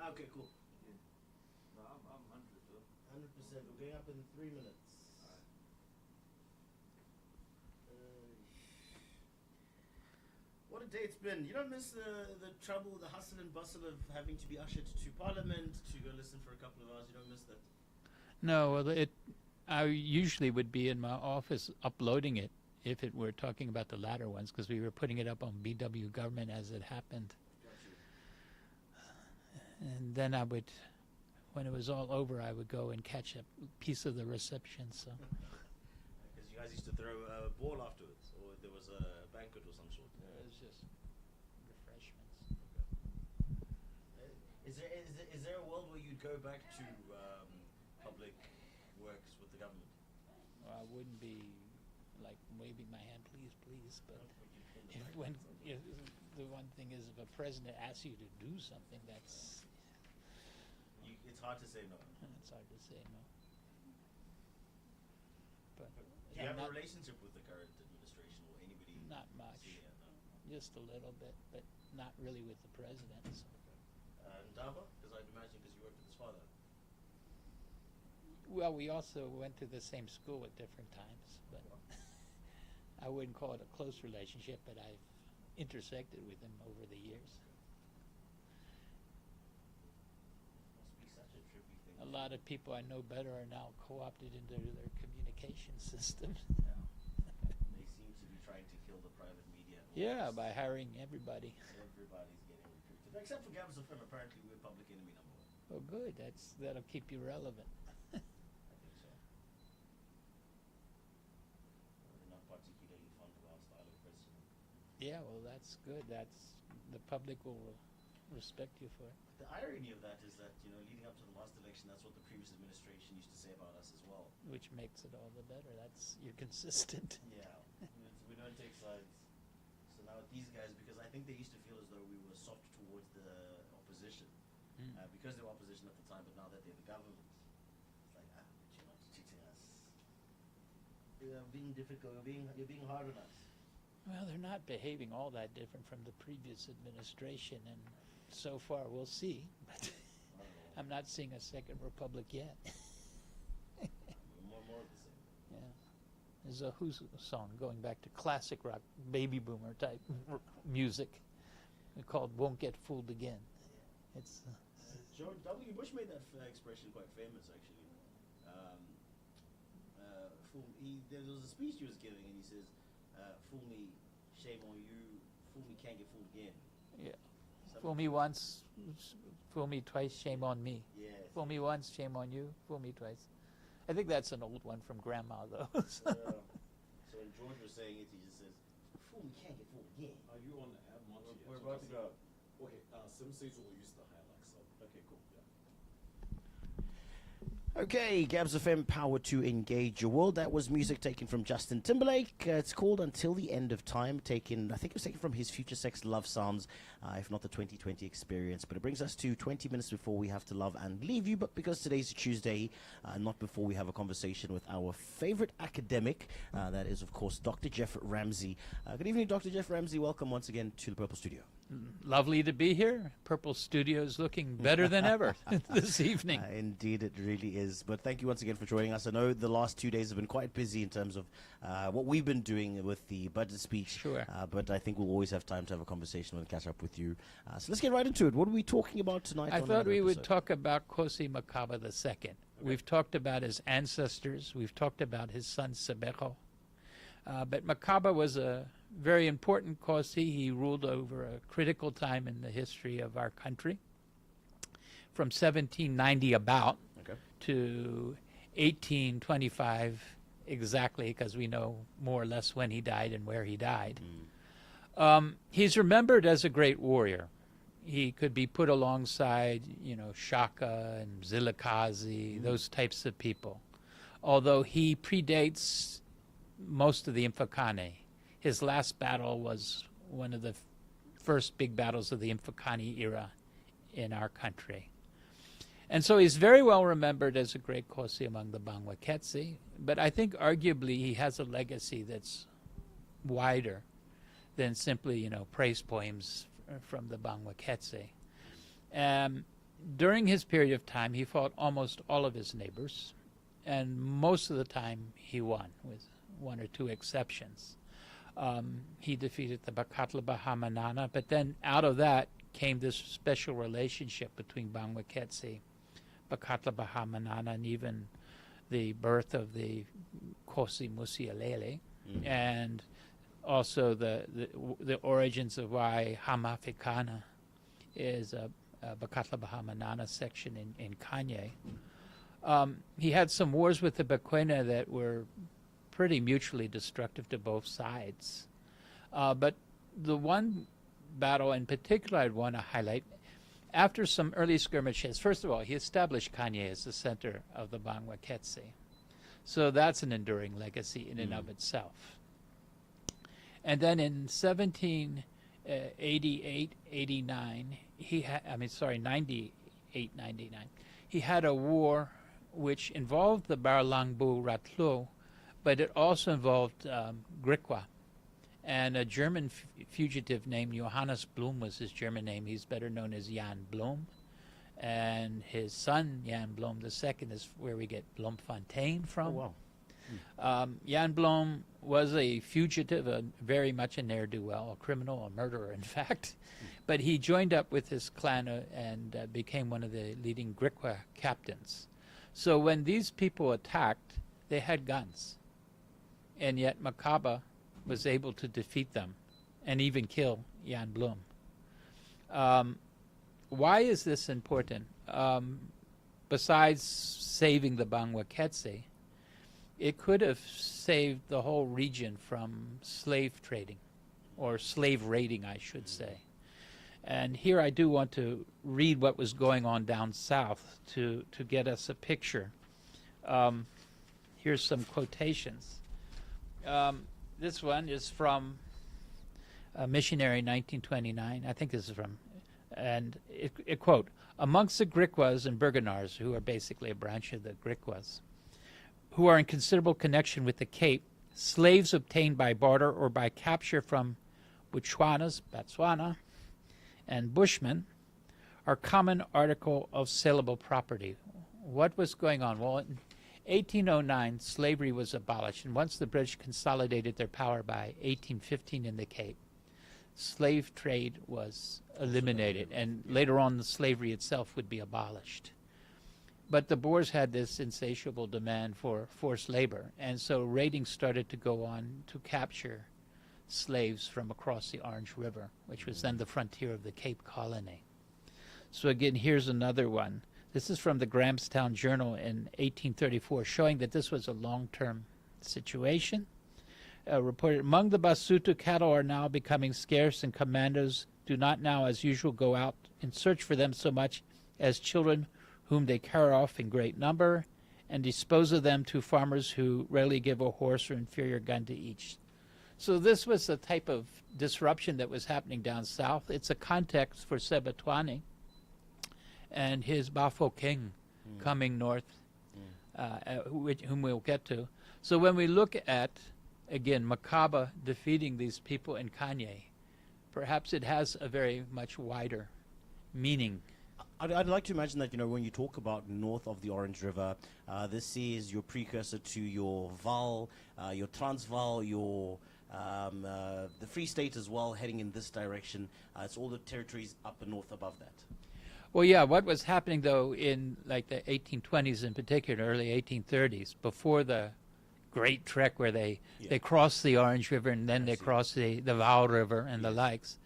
Okay, cool. 100%. We're going up in 3 minutes. What a day it's been. You don't miss the trouble, the hustle and bustle of having to be ushered to Parliament, to go listen for a couple of hours. You don't miss that? No, well, I usually would be in my office uploading it if it were talking about the latter ones, because we were putting it up on BW Government as it happened. And then I would, when it was all over, I would go and catch a piece of the reception. So Because you guys used to throw a ball afterwards, or there was a banquet or some sort. it was just refreshments. Is there a world where you'd go back to public works with the government? Well, I wouldn't be like waving my hand, please, please. But if the one thing is, if a president asks you to do something, It's hard to say no. it's hard to say no. But Do you have a not, relationship with the current administration or anybody? not much, senior? No. just a little bit, but not really with the president. So. Ndaba? Because I'd imagine because you worked with his father. Well, we also went to the same school at different times, but I wouldn't call it a close relationship, but I've intersected with him over the years. Must be such a trippy thing. A lot of people I know better are now co-opted into their communication system. They seem to be trying to kill the private media. Yeah, by hiring everybody. Everybody's getting recruited. Except for Gabs FM, apparently we're public enemy number one. Oh, good. That'll keep you relevant. I think so. We're not particularly fond of our style of president. Yeah, well, that's good. The public will respect you for it. The irony of that is that, leading up to the last election, that's what the previous administration used to say about us as well. Which makes it all the better. You're consistent. Yeah, we don't take sides. So now these guys, because I think they used to feel as though we were soft towards the opposition, because they were opposition at the time, but now that they're the government, it's like, but you're not cheating us. You're being difficult, you're being hard on us. Well, they're not behaving all that different from the previous administration, and so far we'll see. But I'm not seeing a second republic yet. More of the same. Yeah, there's a Who song going back to classic rock, baby boomer type music, called "Won't Get Fooled Again." It's George W. Bush made that expression quite famous, actually. There was a speech he was giving, and he says, "Fool me, shame on you. Fool me, can't get fooled again." yeah. Something- Fool me once, fool me twice, shame on me. Yes. Fool me once, shame on you. Fool me twice. I think that's an old one from Grandma, though. So when George was saying it, he just says, "Fool me, can't get fooled again." Are you on the app, Monty? We're about to go. Okay, Sim says we'll use the highlights. So, okay, cool. Yeah. Okay, Gabs FM, Power to Engage Your World. That was music taken from Justin Timberlake. It's called Until the End of Time. I think it was taken from his Future Sex Love Sounds, if not the 2020 experience. But it brings us to 20 minutes before we have to love and leave you. But because today's Tuesday, not before we have a conversation with our favorite academic. That is, of course, Dr. Jeff Ramsey. Good evening, Dr. Jeff Ramsey. Welcome once again to the Purple Studio. Lovely to be here. Purple Studios looking better than ever this evening. Indeed, it really is. But thank you once again for joining us. I know the last 2 days have been quite busy in terms of what we've been doing with the budget speech. Sure. But I think we'll always have time to have a conversation and catch up with you. So let's get right into it. What are we talking about tonight? I on thought another we would episode? talk about Kosi Makaba II. We've talked about his ancestors. We've talked about his son Sebecho. But Makaba was a very important Kosi. He ruled over a critical time in the history of our country, from 1790 about to 1825 exactly, because we know more or less when he died and where he died. He's remembered as a great warrior. He could be put alongside, Shaka and Zilikazi, those types of people. Although he predates most of the Mfakane. His last battle was one of the first big battles of the Mfakane era in our country. And so he's very well remembered as a great Kosi among the Bangwaketse, but I think arguably he has a legacy that's wider than simply, praise poems from the Bangwaketse. during his period of time, he fought almost all of his neighbors, and most of the time he won, with one or two exceptions. He defeated the Bakatla Bahamanana, but then out of that came this special relationship between Bangwa Ketse, Bakatla Bahamanana, and even the birth of the Kosi Musialele, and also the origins of why Hamafikana is a Bakatla Bahamanana section in Kanye. He had some wars with the Bekwena that were pretty mutually destructive to both sides. But the one battle in particular I'd want to highlight, after some early skirmishes, first of all, he established Kanye as the center of the Bangwa Ketse. So that's an enduring legacy in and of itself. And then in 1788, 89, 98, 99, he had a war which involved the Barlangbu Ratlo, but it also involved Griqua. And a German fugitive named Johannes Blum was his German name. He's better known as Jan Blum. And his son, Jan Blum II, is where we get Bloemfontein from. Oh, wow. Jan Blom was a fugitive, very much a ne'er-do-well, a criminal, a murderer, in fact. But he joined up with his clan and became one of the leading Griqua captains. So when these people attacked, they had guns. And yet Makaba was able to defeat them and even kill Jan Blum. Why is this important? Besides saving the Bangwa Ketse, it could have saved the whole region from slave trading, or slave raiding, I should say. And here I do want to read what was going on down south to get us a picture. Here's some quotations. This one is from a missionary, 1929. I think this is from, and it quote, amongst the Griquas and Bergenars, who are basically a branch of the Griquas, who are in considerable connection with the Cape, slaves obtained by barter or by capture from Botswana, and Bushmen are common article of saleable property. What was going on? Well, in 1809, slavery was abolished, and once the British consolidated their power by 1815 in the Cape, slave trade was eliminated, and later on the slavery itself would be abolished. But the Boers had this insatiable demand for forced labor, and so raiding started to go on to capture slaves from across the Orange River, which was then the frontier of the Cape Colony. So again, here's another one. This is from the Grahamstown Journal in 1834, showing that this was a long-term situation. Reported, among the Basuto, cattle are now becoming scarce, and commandos do not now, as usual, go out in search for them so much as children, whom they carry off in great number, and dispose of them to farmers who rarely give a horse or inferior gun to each. So this was the type of disruption that was happening down south. It's a context for Sebatwani and his Bafokeng coming north, whom we'll get to. So when we look at, again, Makaba defeating these people in Kanye, perhaps it has a very much wider meaning. I'd like to imagine that, when you talk about north of the Orange River, this is your precursor to your Vaal, your Transvaal, your the Free State as well, heading in this direction. It's all the territories up north above that. Well, yeah, what was happening, though, in like the 1820s in particular, early 1830s, before the Great Trek where they crossed the Orange River and then they crossed the Vaal River and the likes,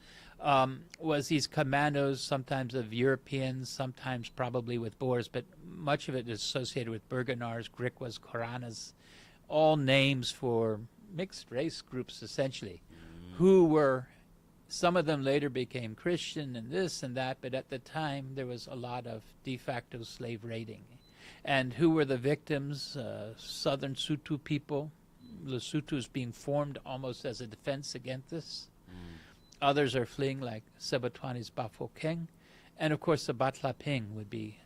was these commandos, sometimes of Europeans, sometimes probably with Boers, but much of it is associated with Bergenars, Griquas, Koranas, all names for mixed race groups, essentially, who were, some of them later became Christian and this and that, but at the time there was a lot of de facto slave raiding. And who were the victims? Southern Sotho people, Lesotho's being formed almost as a defense against this. Others are fleeing, like Sebatwani's Bafokeng. And of course, the Batlaping would be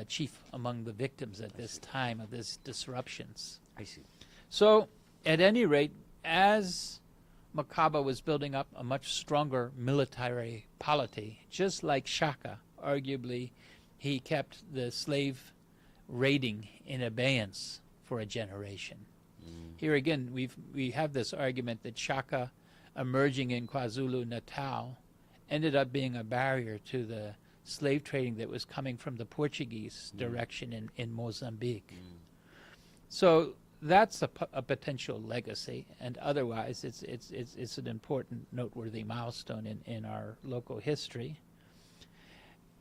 chief among the victims at this time of these disruptions. I see. So, at any rate, as Makaba was building up a much stronger military polity, just like Shaka, arguably, he kept the slave raiding in abeyance for a generation. Here again, we have this argument that Shaka emerging in KwaZulu-Natal ended up being a barrier to the slave trading that was coming from the Portuguese direction in Mozambique. So that's a potential legacy, and otherwise it's an important, noteworthy milestone in our local history.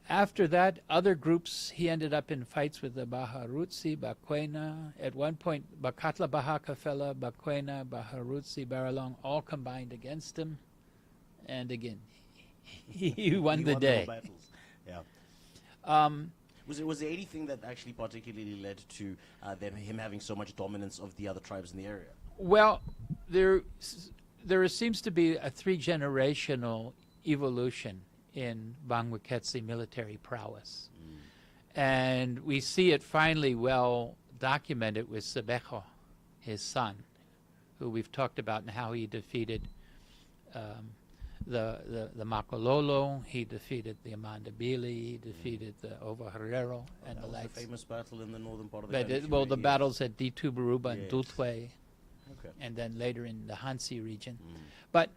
After that, other groups, he ended up in fights with the Baharutsi, Bakwena. At one point, Bakatla Bahakafela, Bakwena, Baharutsi, Baralong, all combined against him. And again, he won the day. All battles. Yeah. Um, Was there anything that actually particularly led to him having so much dominance of the other tribes in the area? Well, there seems to be a 3-generational evolution in Bangwaketsi military prowess. And we see it finally well documented with Sebejo, his son, who we've talked about and how he defeated the Makololo, he defeated the Amandabili, he defeated the Ovaherero and the That was likes. a famous battle in the northern part of the But country. well, the yes. battles at Ditubaruba and Yes. Dutwe, Okay. and then later in the Hansi region. But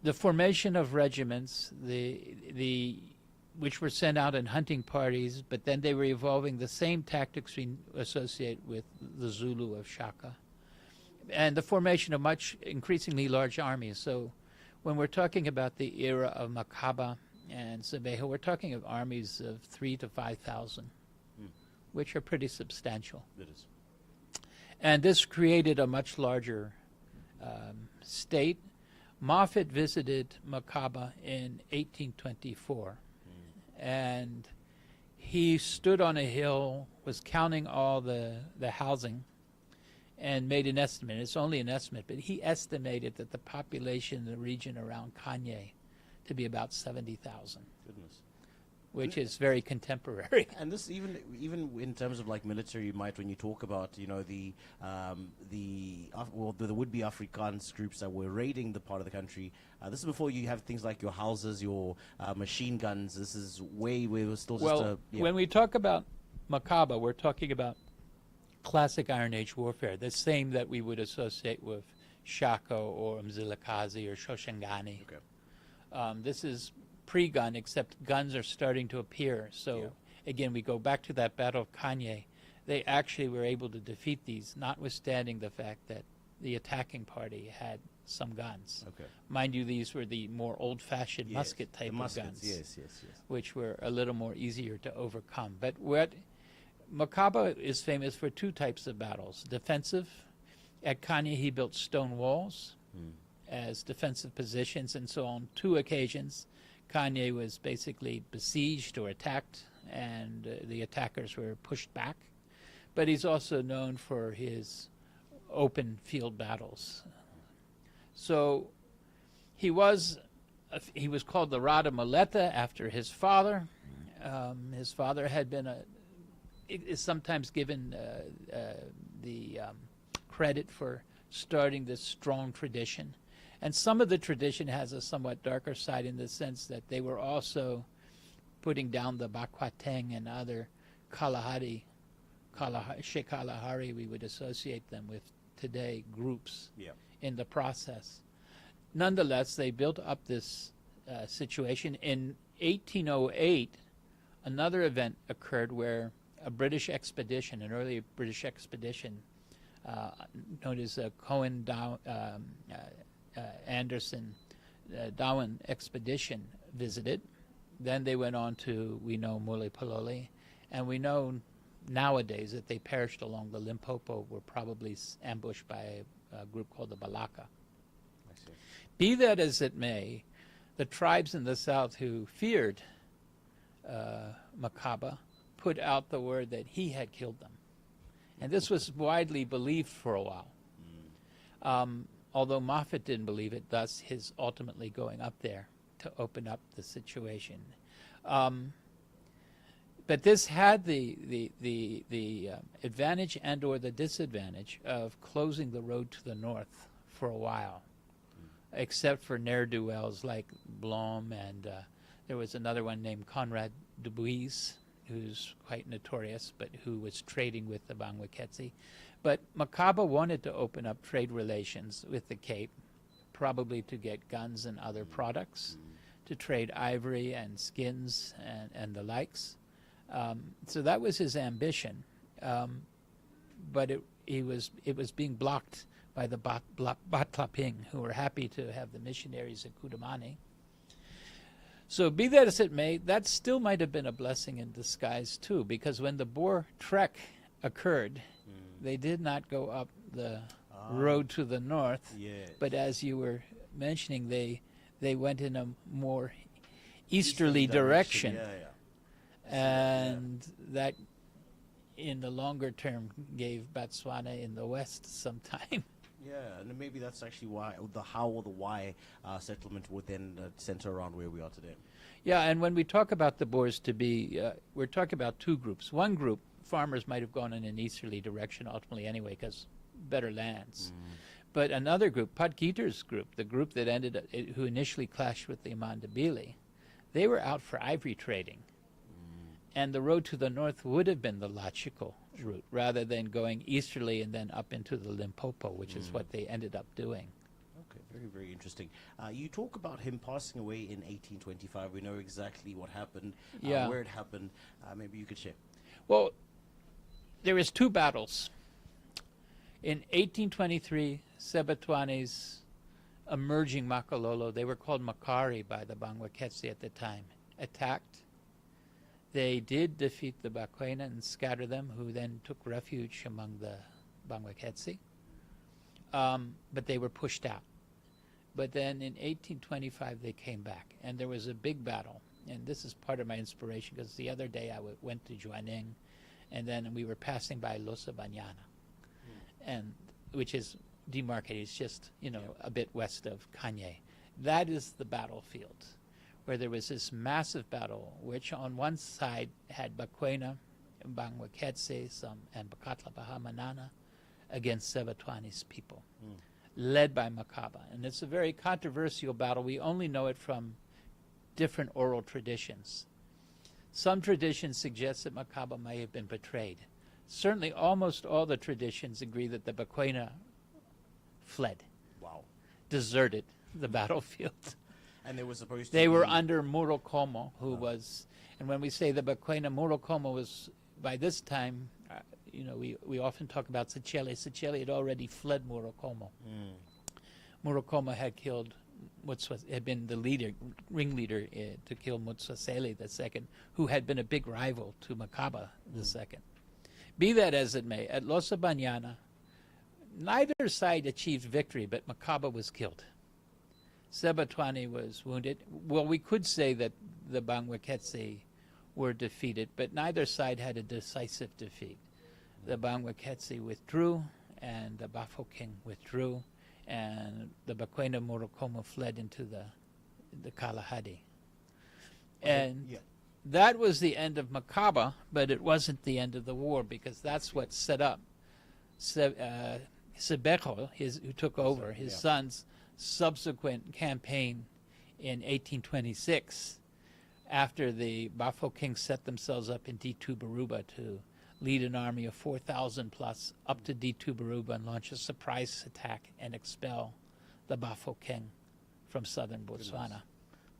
the formation of regiments, which were sent out in hunting parties, but then they were evolving the same tactics we associate with the Zulu of Shaka, and the formation of much increasingly large armies. So when we're talking about the era of Makaba and Sebejo, we're talking of armies of 3,000 to 5,000, which are pretty substantial. It is. And this created a much larger state. Moffat visited Makaba in 1824, and he stood on a hill, was counting all the housing, and made an estimate. It's only an estimate, but he estimated that the population in the region around Kanye to be about 70,000, Goodness. which is very contemporary. And this even in terms of like military might, when you talk about the would-be Afrikaans groups that were raiding the part of the country, this is before you have things like your houses, your machine guns. This is way where it was still Well, just a when we talk about Makaba, we're talking about classic Iron Age warfare, the same that we would associate with Shako or Mzilikazi or Shoshangani. Okay. This is pre-gun, except guns are starting to appear. So again, we go back to that Battle of Kanye. They actually were able to defeat these, notwithstanding the fact that the attacking party had some guns. Okay. Mind you, these were the more old-fashioned Yes, musket type the of muskets, guns, yes, which were a little more easier to overcome. But what Makaba is famous for 2 types of battles. Defensive. At Kanye, he built stone walls as defensive positions, and so on 2 occasions, Kanye was basically besieged or attacked, and the attackers were pushed back. But he's also known for his open field battles. So he was called the Rada Maleta after his father. His father had been is sometimes given the credit for starting this strong tradition. And some of the tradition has a somewhat darker side in the sense that they were also putting down the Bakwateng and other Sheikh Kalahari, we would associate them with today, groups in the process. Nonetheless, they built up this situation. In 1808, another event occurred where a British expedition, an early British expedition, known as Cohen Anderson Darwin expedition, visited. Then they went on to, we know, Mule Polole, and we know nowadays that they perished along the Limpopo, were probably ambushed by a group called the Balaka. Be that as it may, the tribes in the south who feared Makaba put out the word that he had killed them. And this was widely believed for a while. Although Moffat didn't believe it, thus his ultimately going up there to open up the situation. But this had the advantage and or the disadvantage of closing the road to the north for a while, except for ne'er-do-wells like Blom, and there was another one named Conrad Dubuis, who's quite notorious, but who was trading with the Bangwaketsi. But Makaba wanted to open up trade relations with the Cape, probably to get guns and other products, to trade ivory and skins and the likes. So that was his ambition, but it was being blocked by the Batlaping, who were happy to have the missionaries at Kudamani. So be that as it may, that still might have been a blessing in disguise too, because when the Boer trek occurred, they did not go up the road to the north, Yes. but as you were mentioning, they went in a more easterly direction. Yeah, yeah. And that, in the longer term, gave Botswana in the west some time. Yeah, and maybe that's actually why the how or the why settlement would then center around where we are today. Yeah, and when we talk about the Boers to be, we're talking about two groups. One group, farmers might have gone in an easterly direction ultimately anyway, because better lands. But another group, Potgieter's group, the group that who initially clashed with the Imandabili, they were out for ivory trading. And the road to the north would have been the logical route, rather than going easterly and then up into the Limpopo, which is what they ended up doing. Okay, very, very interesting. You talk about him passing away in 1825. We know exactly what happened, Yeah. where it happened. Maybe you could share. Well, there was two battles. In 1823, Sebetwane's emerging Makololo, they were called Makari by the Bangwaketsi at the time, attacked. They did defeat the Bakwena and scatter them, who then took refuge among the Bangwaketsi. But they were pushed out. But then in 1825, they came back, and there was a big battle. And this is part of my inspiration, because the other day I went to Juaning, and then we were passing by Losa Banyana, and which is demarcated. It's just, a bit west of Kanye. That is the battlefield, where there was this massive battle, which on one side had Bakwena, Bangwaketsi, and Bakatla Bahamanana against Sebetwane's people, led by Makaba. And it's a very controversial battle. We only know it from different oral traditions. Some traditions suggest that Makaba may have been betrayed. Certainly almost all the traditions agree that the Bakwena fled, deserted the battlefield. And they were supposed to They were be- under Murokomo, who was, and when we say the Bakwena, Murokomo was, by this time, we often talk about Sechele. Sechele had already fled Murokomo. Murokomo had killed had been the ringleader to kill Mutswasele II, who had been a big rival to Makaba II. Be that as it may, at Losa Banyana, neither side achieved victory, but Makaba was killed. Sebetwane was wounded. Well, we could say that the Bangwaketsi were defeated, but neither side had a decisive defeat. The Bangwaketsi withdrew, and the Bafokeng withdrew, and the Bakwena Murokomo fled into the Kalahari. And yeah. that was the end of Makaba, but it wasn't the end of the war, because that's what set up Sebejo, who took over, his son's subsequent campaign in 1826, after the Bafokeng set themselves up in Ditubaruba to lead an army of 4,000 plus up to Ditubaruba and launch a surprise attack and expel the Bafokeng from southern Botswana.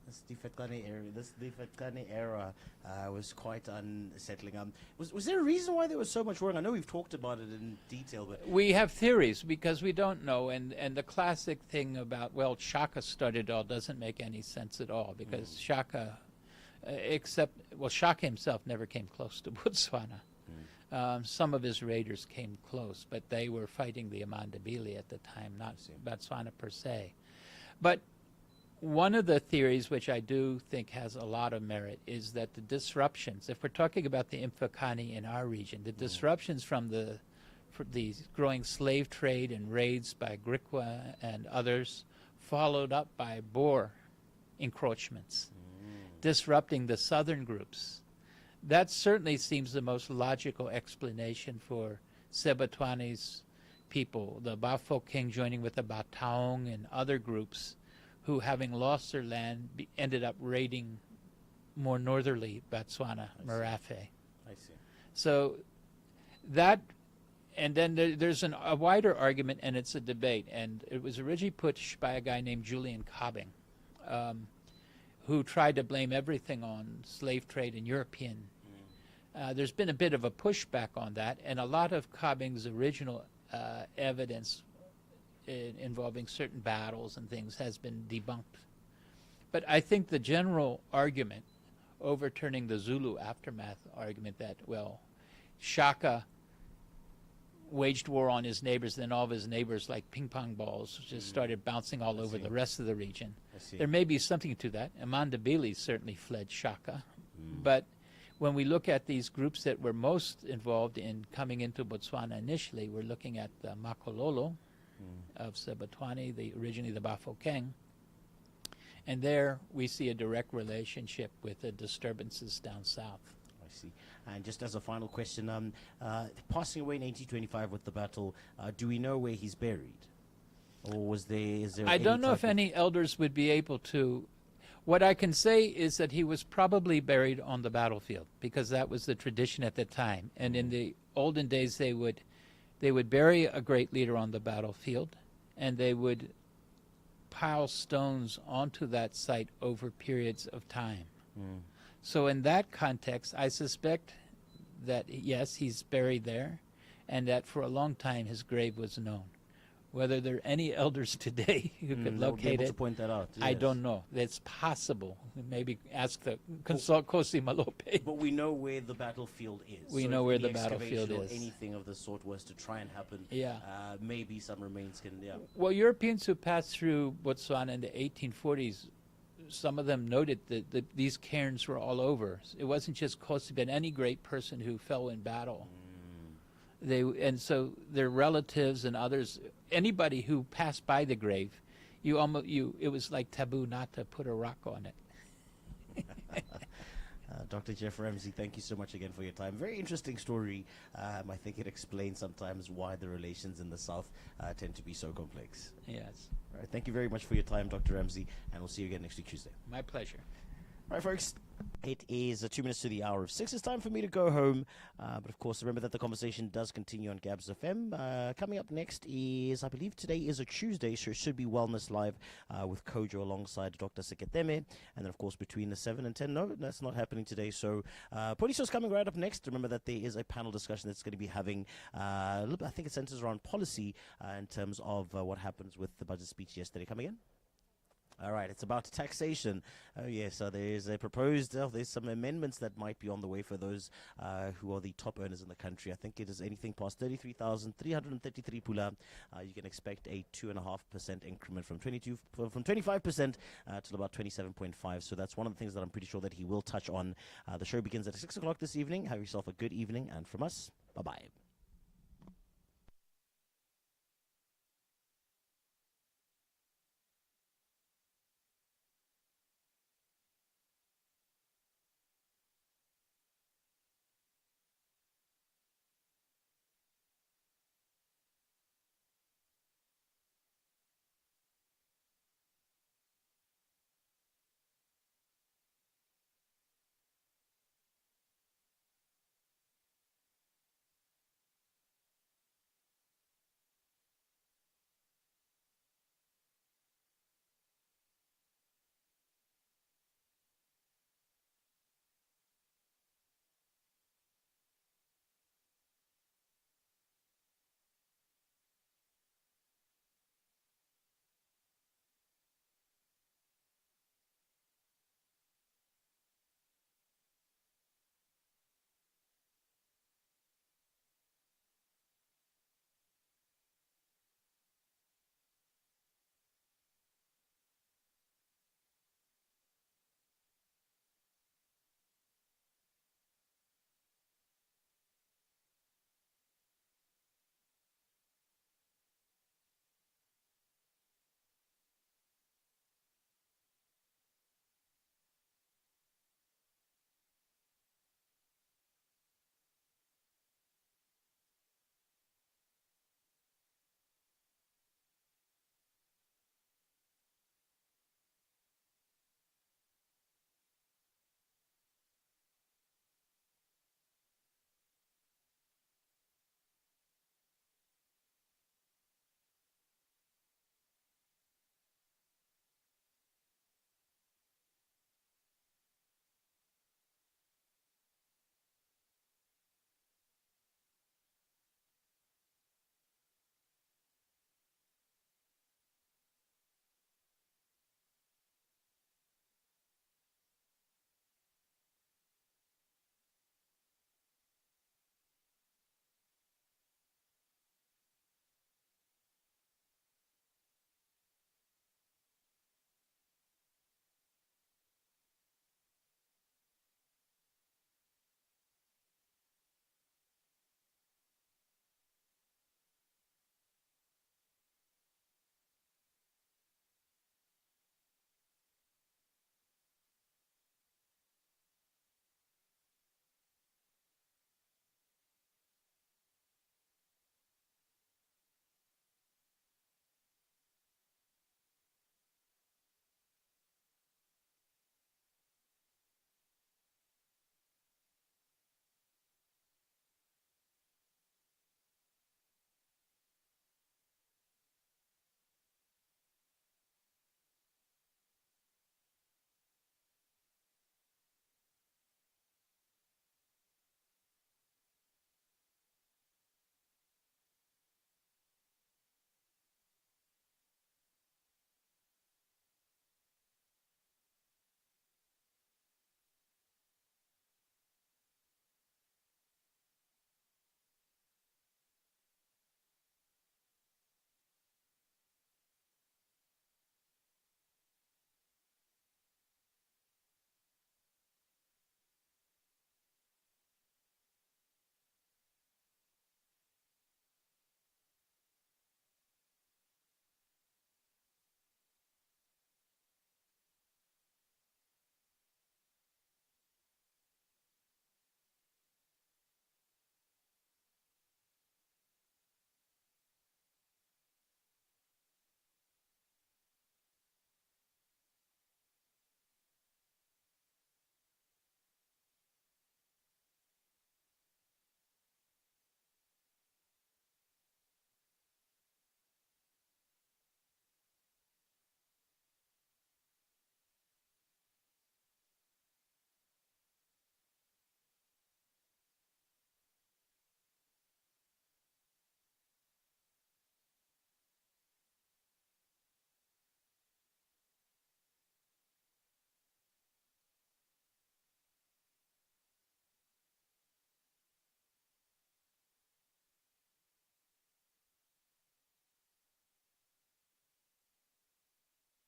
This Difetkane era was quite unsettling. Was there a reason why there was so much wrong? I know we've talked about it in detail, but We have theories because we don't know, and the classic thing about, Shaka started it all doesn't make any sense at all, because Shaka, Shaka himself never came close to Botswana. Some of his raiders came close, but they were fighting the Imandabili at the time, not Botswana per se. But one of the theories, which I do think has a lot of merit, is that the disruptions, if we're talking about the Imfakani in our region, the disruptions from the growing slave trade and raids by Griqua and others, followed up by Boer encroachments, disrupting the southern groups. That certainly seems the most logical explanation for Sebetwane's people, the Bafokeng joining with the Bataung and other groups who, having lost their land, ended up raiding more northerly Botswana, Marafe. I see. So that, and then there's a wider argument, and it's a debate, and it was originally pushed by a guy named Julian Cobbing, who tried to blame everything on slave trade and European. There's been a bit of a pushback on that, and a lot of Cobbing's original evidence involving certain battles and things has been debunked. But I think the general argument, overturning the Zulu aftermath argument that, well, Shaka waged war on his neighbors, then all of his neighbors, like ping pong balls, just started bouncing all over the rest of the region. There may be something to that. Amandabili certainly fled Shaka. But when we look at these groups that were most involved in coming into Botswana initially, we're looking at the Makololo of Sebatwani, originally the Bafokeng. And there we see a direct relationship with the disturbances down south. I see. And just as a final question, passing away in 1825 with the battle, do we know where he's buried? Or is there I any don't know type if of- any elders would be able to. What I can say is that he was probably buried on the battlefield, because that was the tradition at the time. And in the olden days, they would bury a great leader on the battlefield, and they would pile stones onto that site over periods of time. So in that context, I suspect that, yes, he's buried there, and that for a long time his grave was known. Whether there are any elders today who could that would be locate able it, to point that out. I yes. don't know. It's possible. Maybe consult Kosi Malope. But we know where the battlefield is. We So know if where any the battlefield excavation or is. anything of the sort was to try and happen, Yeah. maybe some remains can, Well, Europeans who passed through Botswana in the 1840s, some of them noted that these cairns were all over. It wasn't just Kosi, but any great person who fell in battle. And so their relatives and others, anybody who passed by the grave, it was like taboo not to put a rock on it. Dr. Jeff Ramsey, thank you so much again for your time. Very interesting story. I think it explains sometimes why the relations in the South tend to be so complex. Yes, All right, thank you very much for your time, Dr. Ramsey, and we'll see you again next week, Tuesday. my pleasure. All right, folks. It is 2 minutes to the hour of 6. It's time for me to go home. But, of course, remember that the conversation does continue on Gabs FM. Coming up next is, I believe today is a Tuesday, so it should be Wellness Live with Kojo alongside Dr. Seketeme. And then, of course, between the 7 and 10. No, that's not happening today. So, Poliso's coming right up next. Remember that there is a panel discussion that's going to be having, I think it centers around policy in terms of what happens with the budget speech yesterday. Come again? All right, it's about taxation. Oh, yes, so there's a proposed, there's some amendments that might be on the way for those who are the top earners in the country. I think it is anything past 33,333 pula. You can expect a 2.5% increment from 25% till about 27.5. So that's one of the things that I'm pretty sure that he will touch on. The show begins at 6 o'clock this evening. Have yourself a good evening, and from us, bye-bye.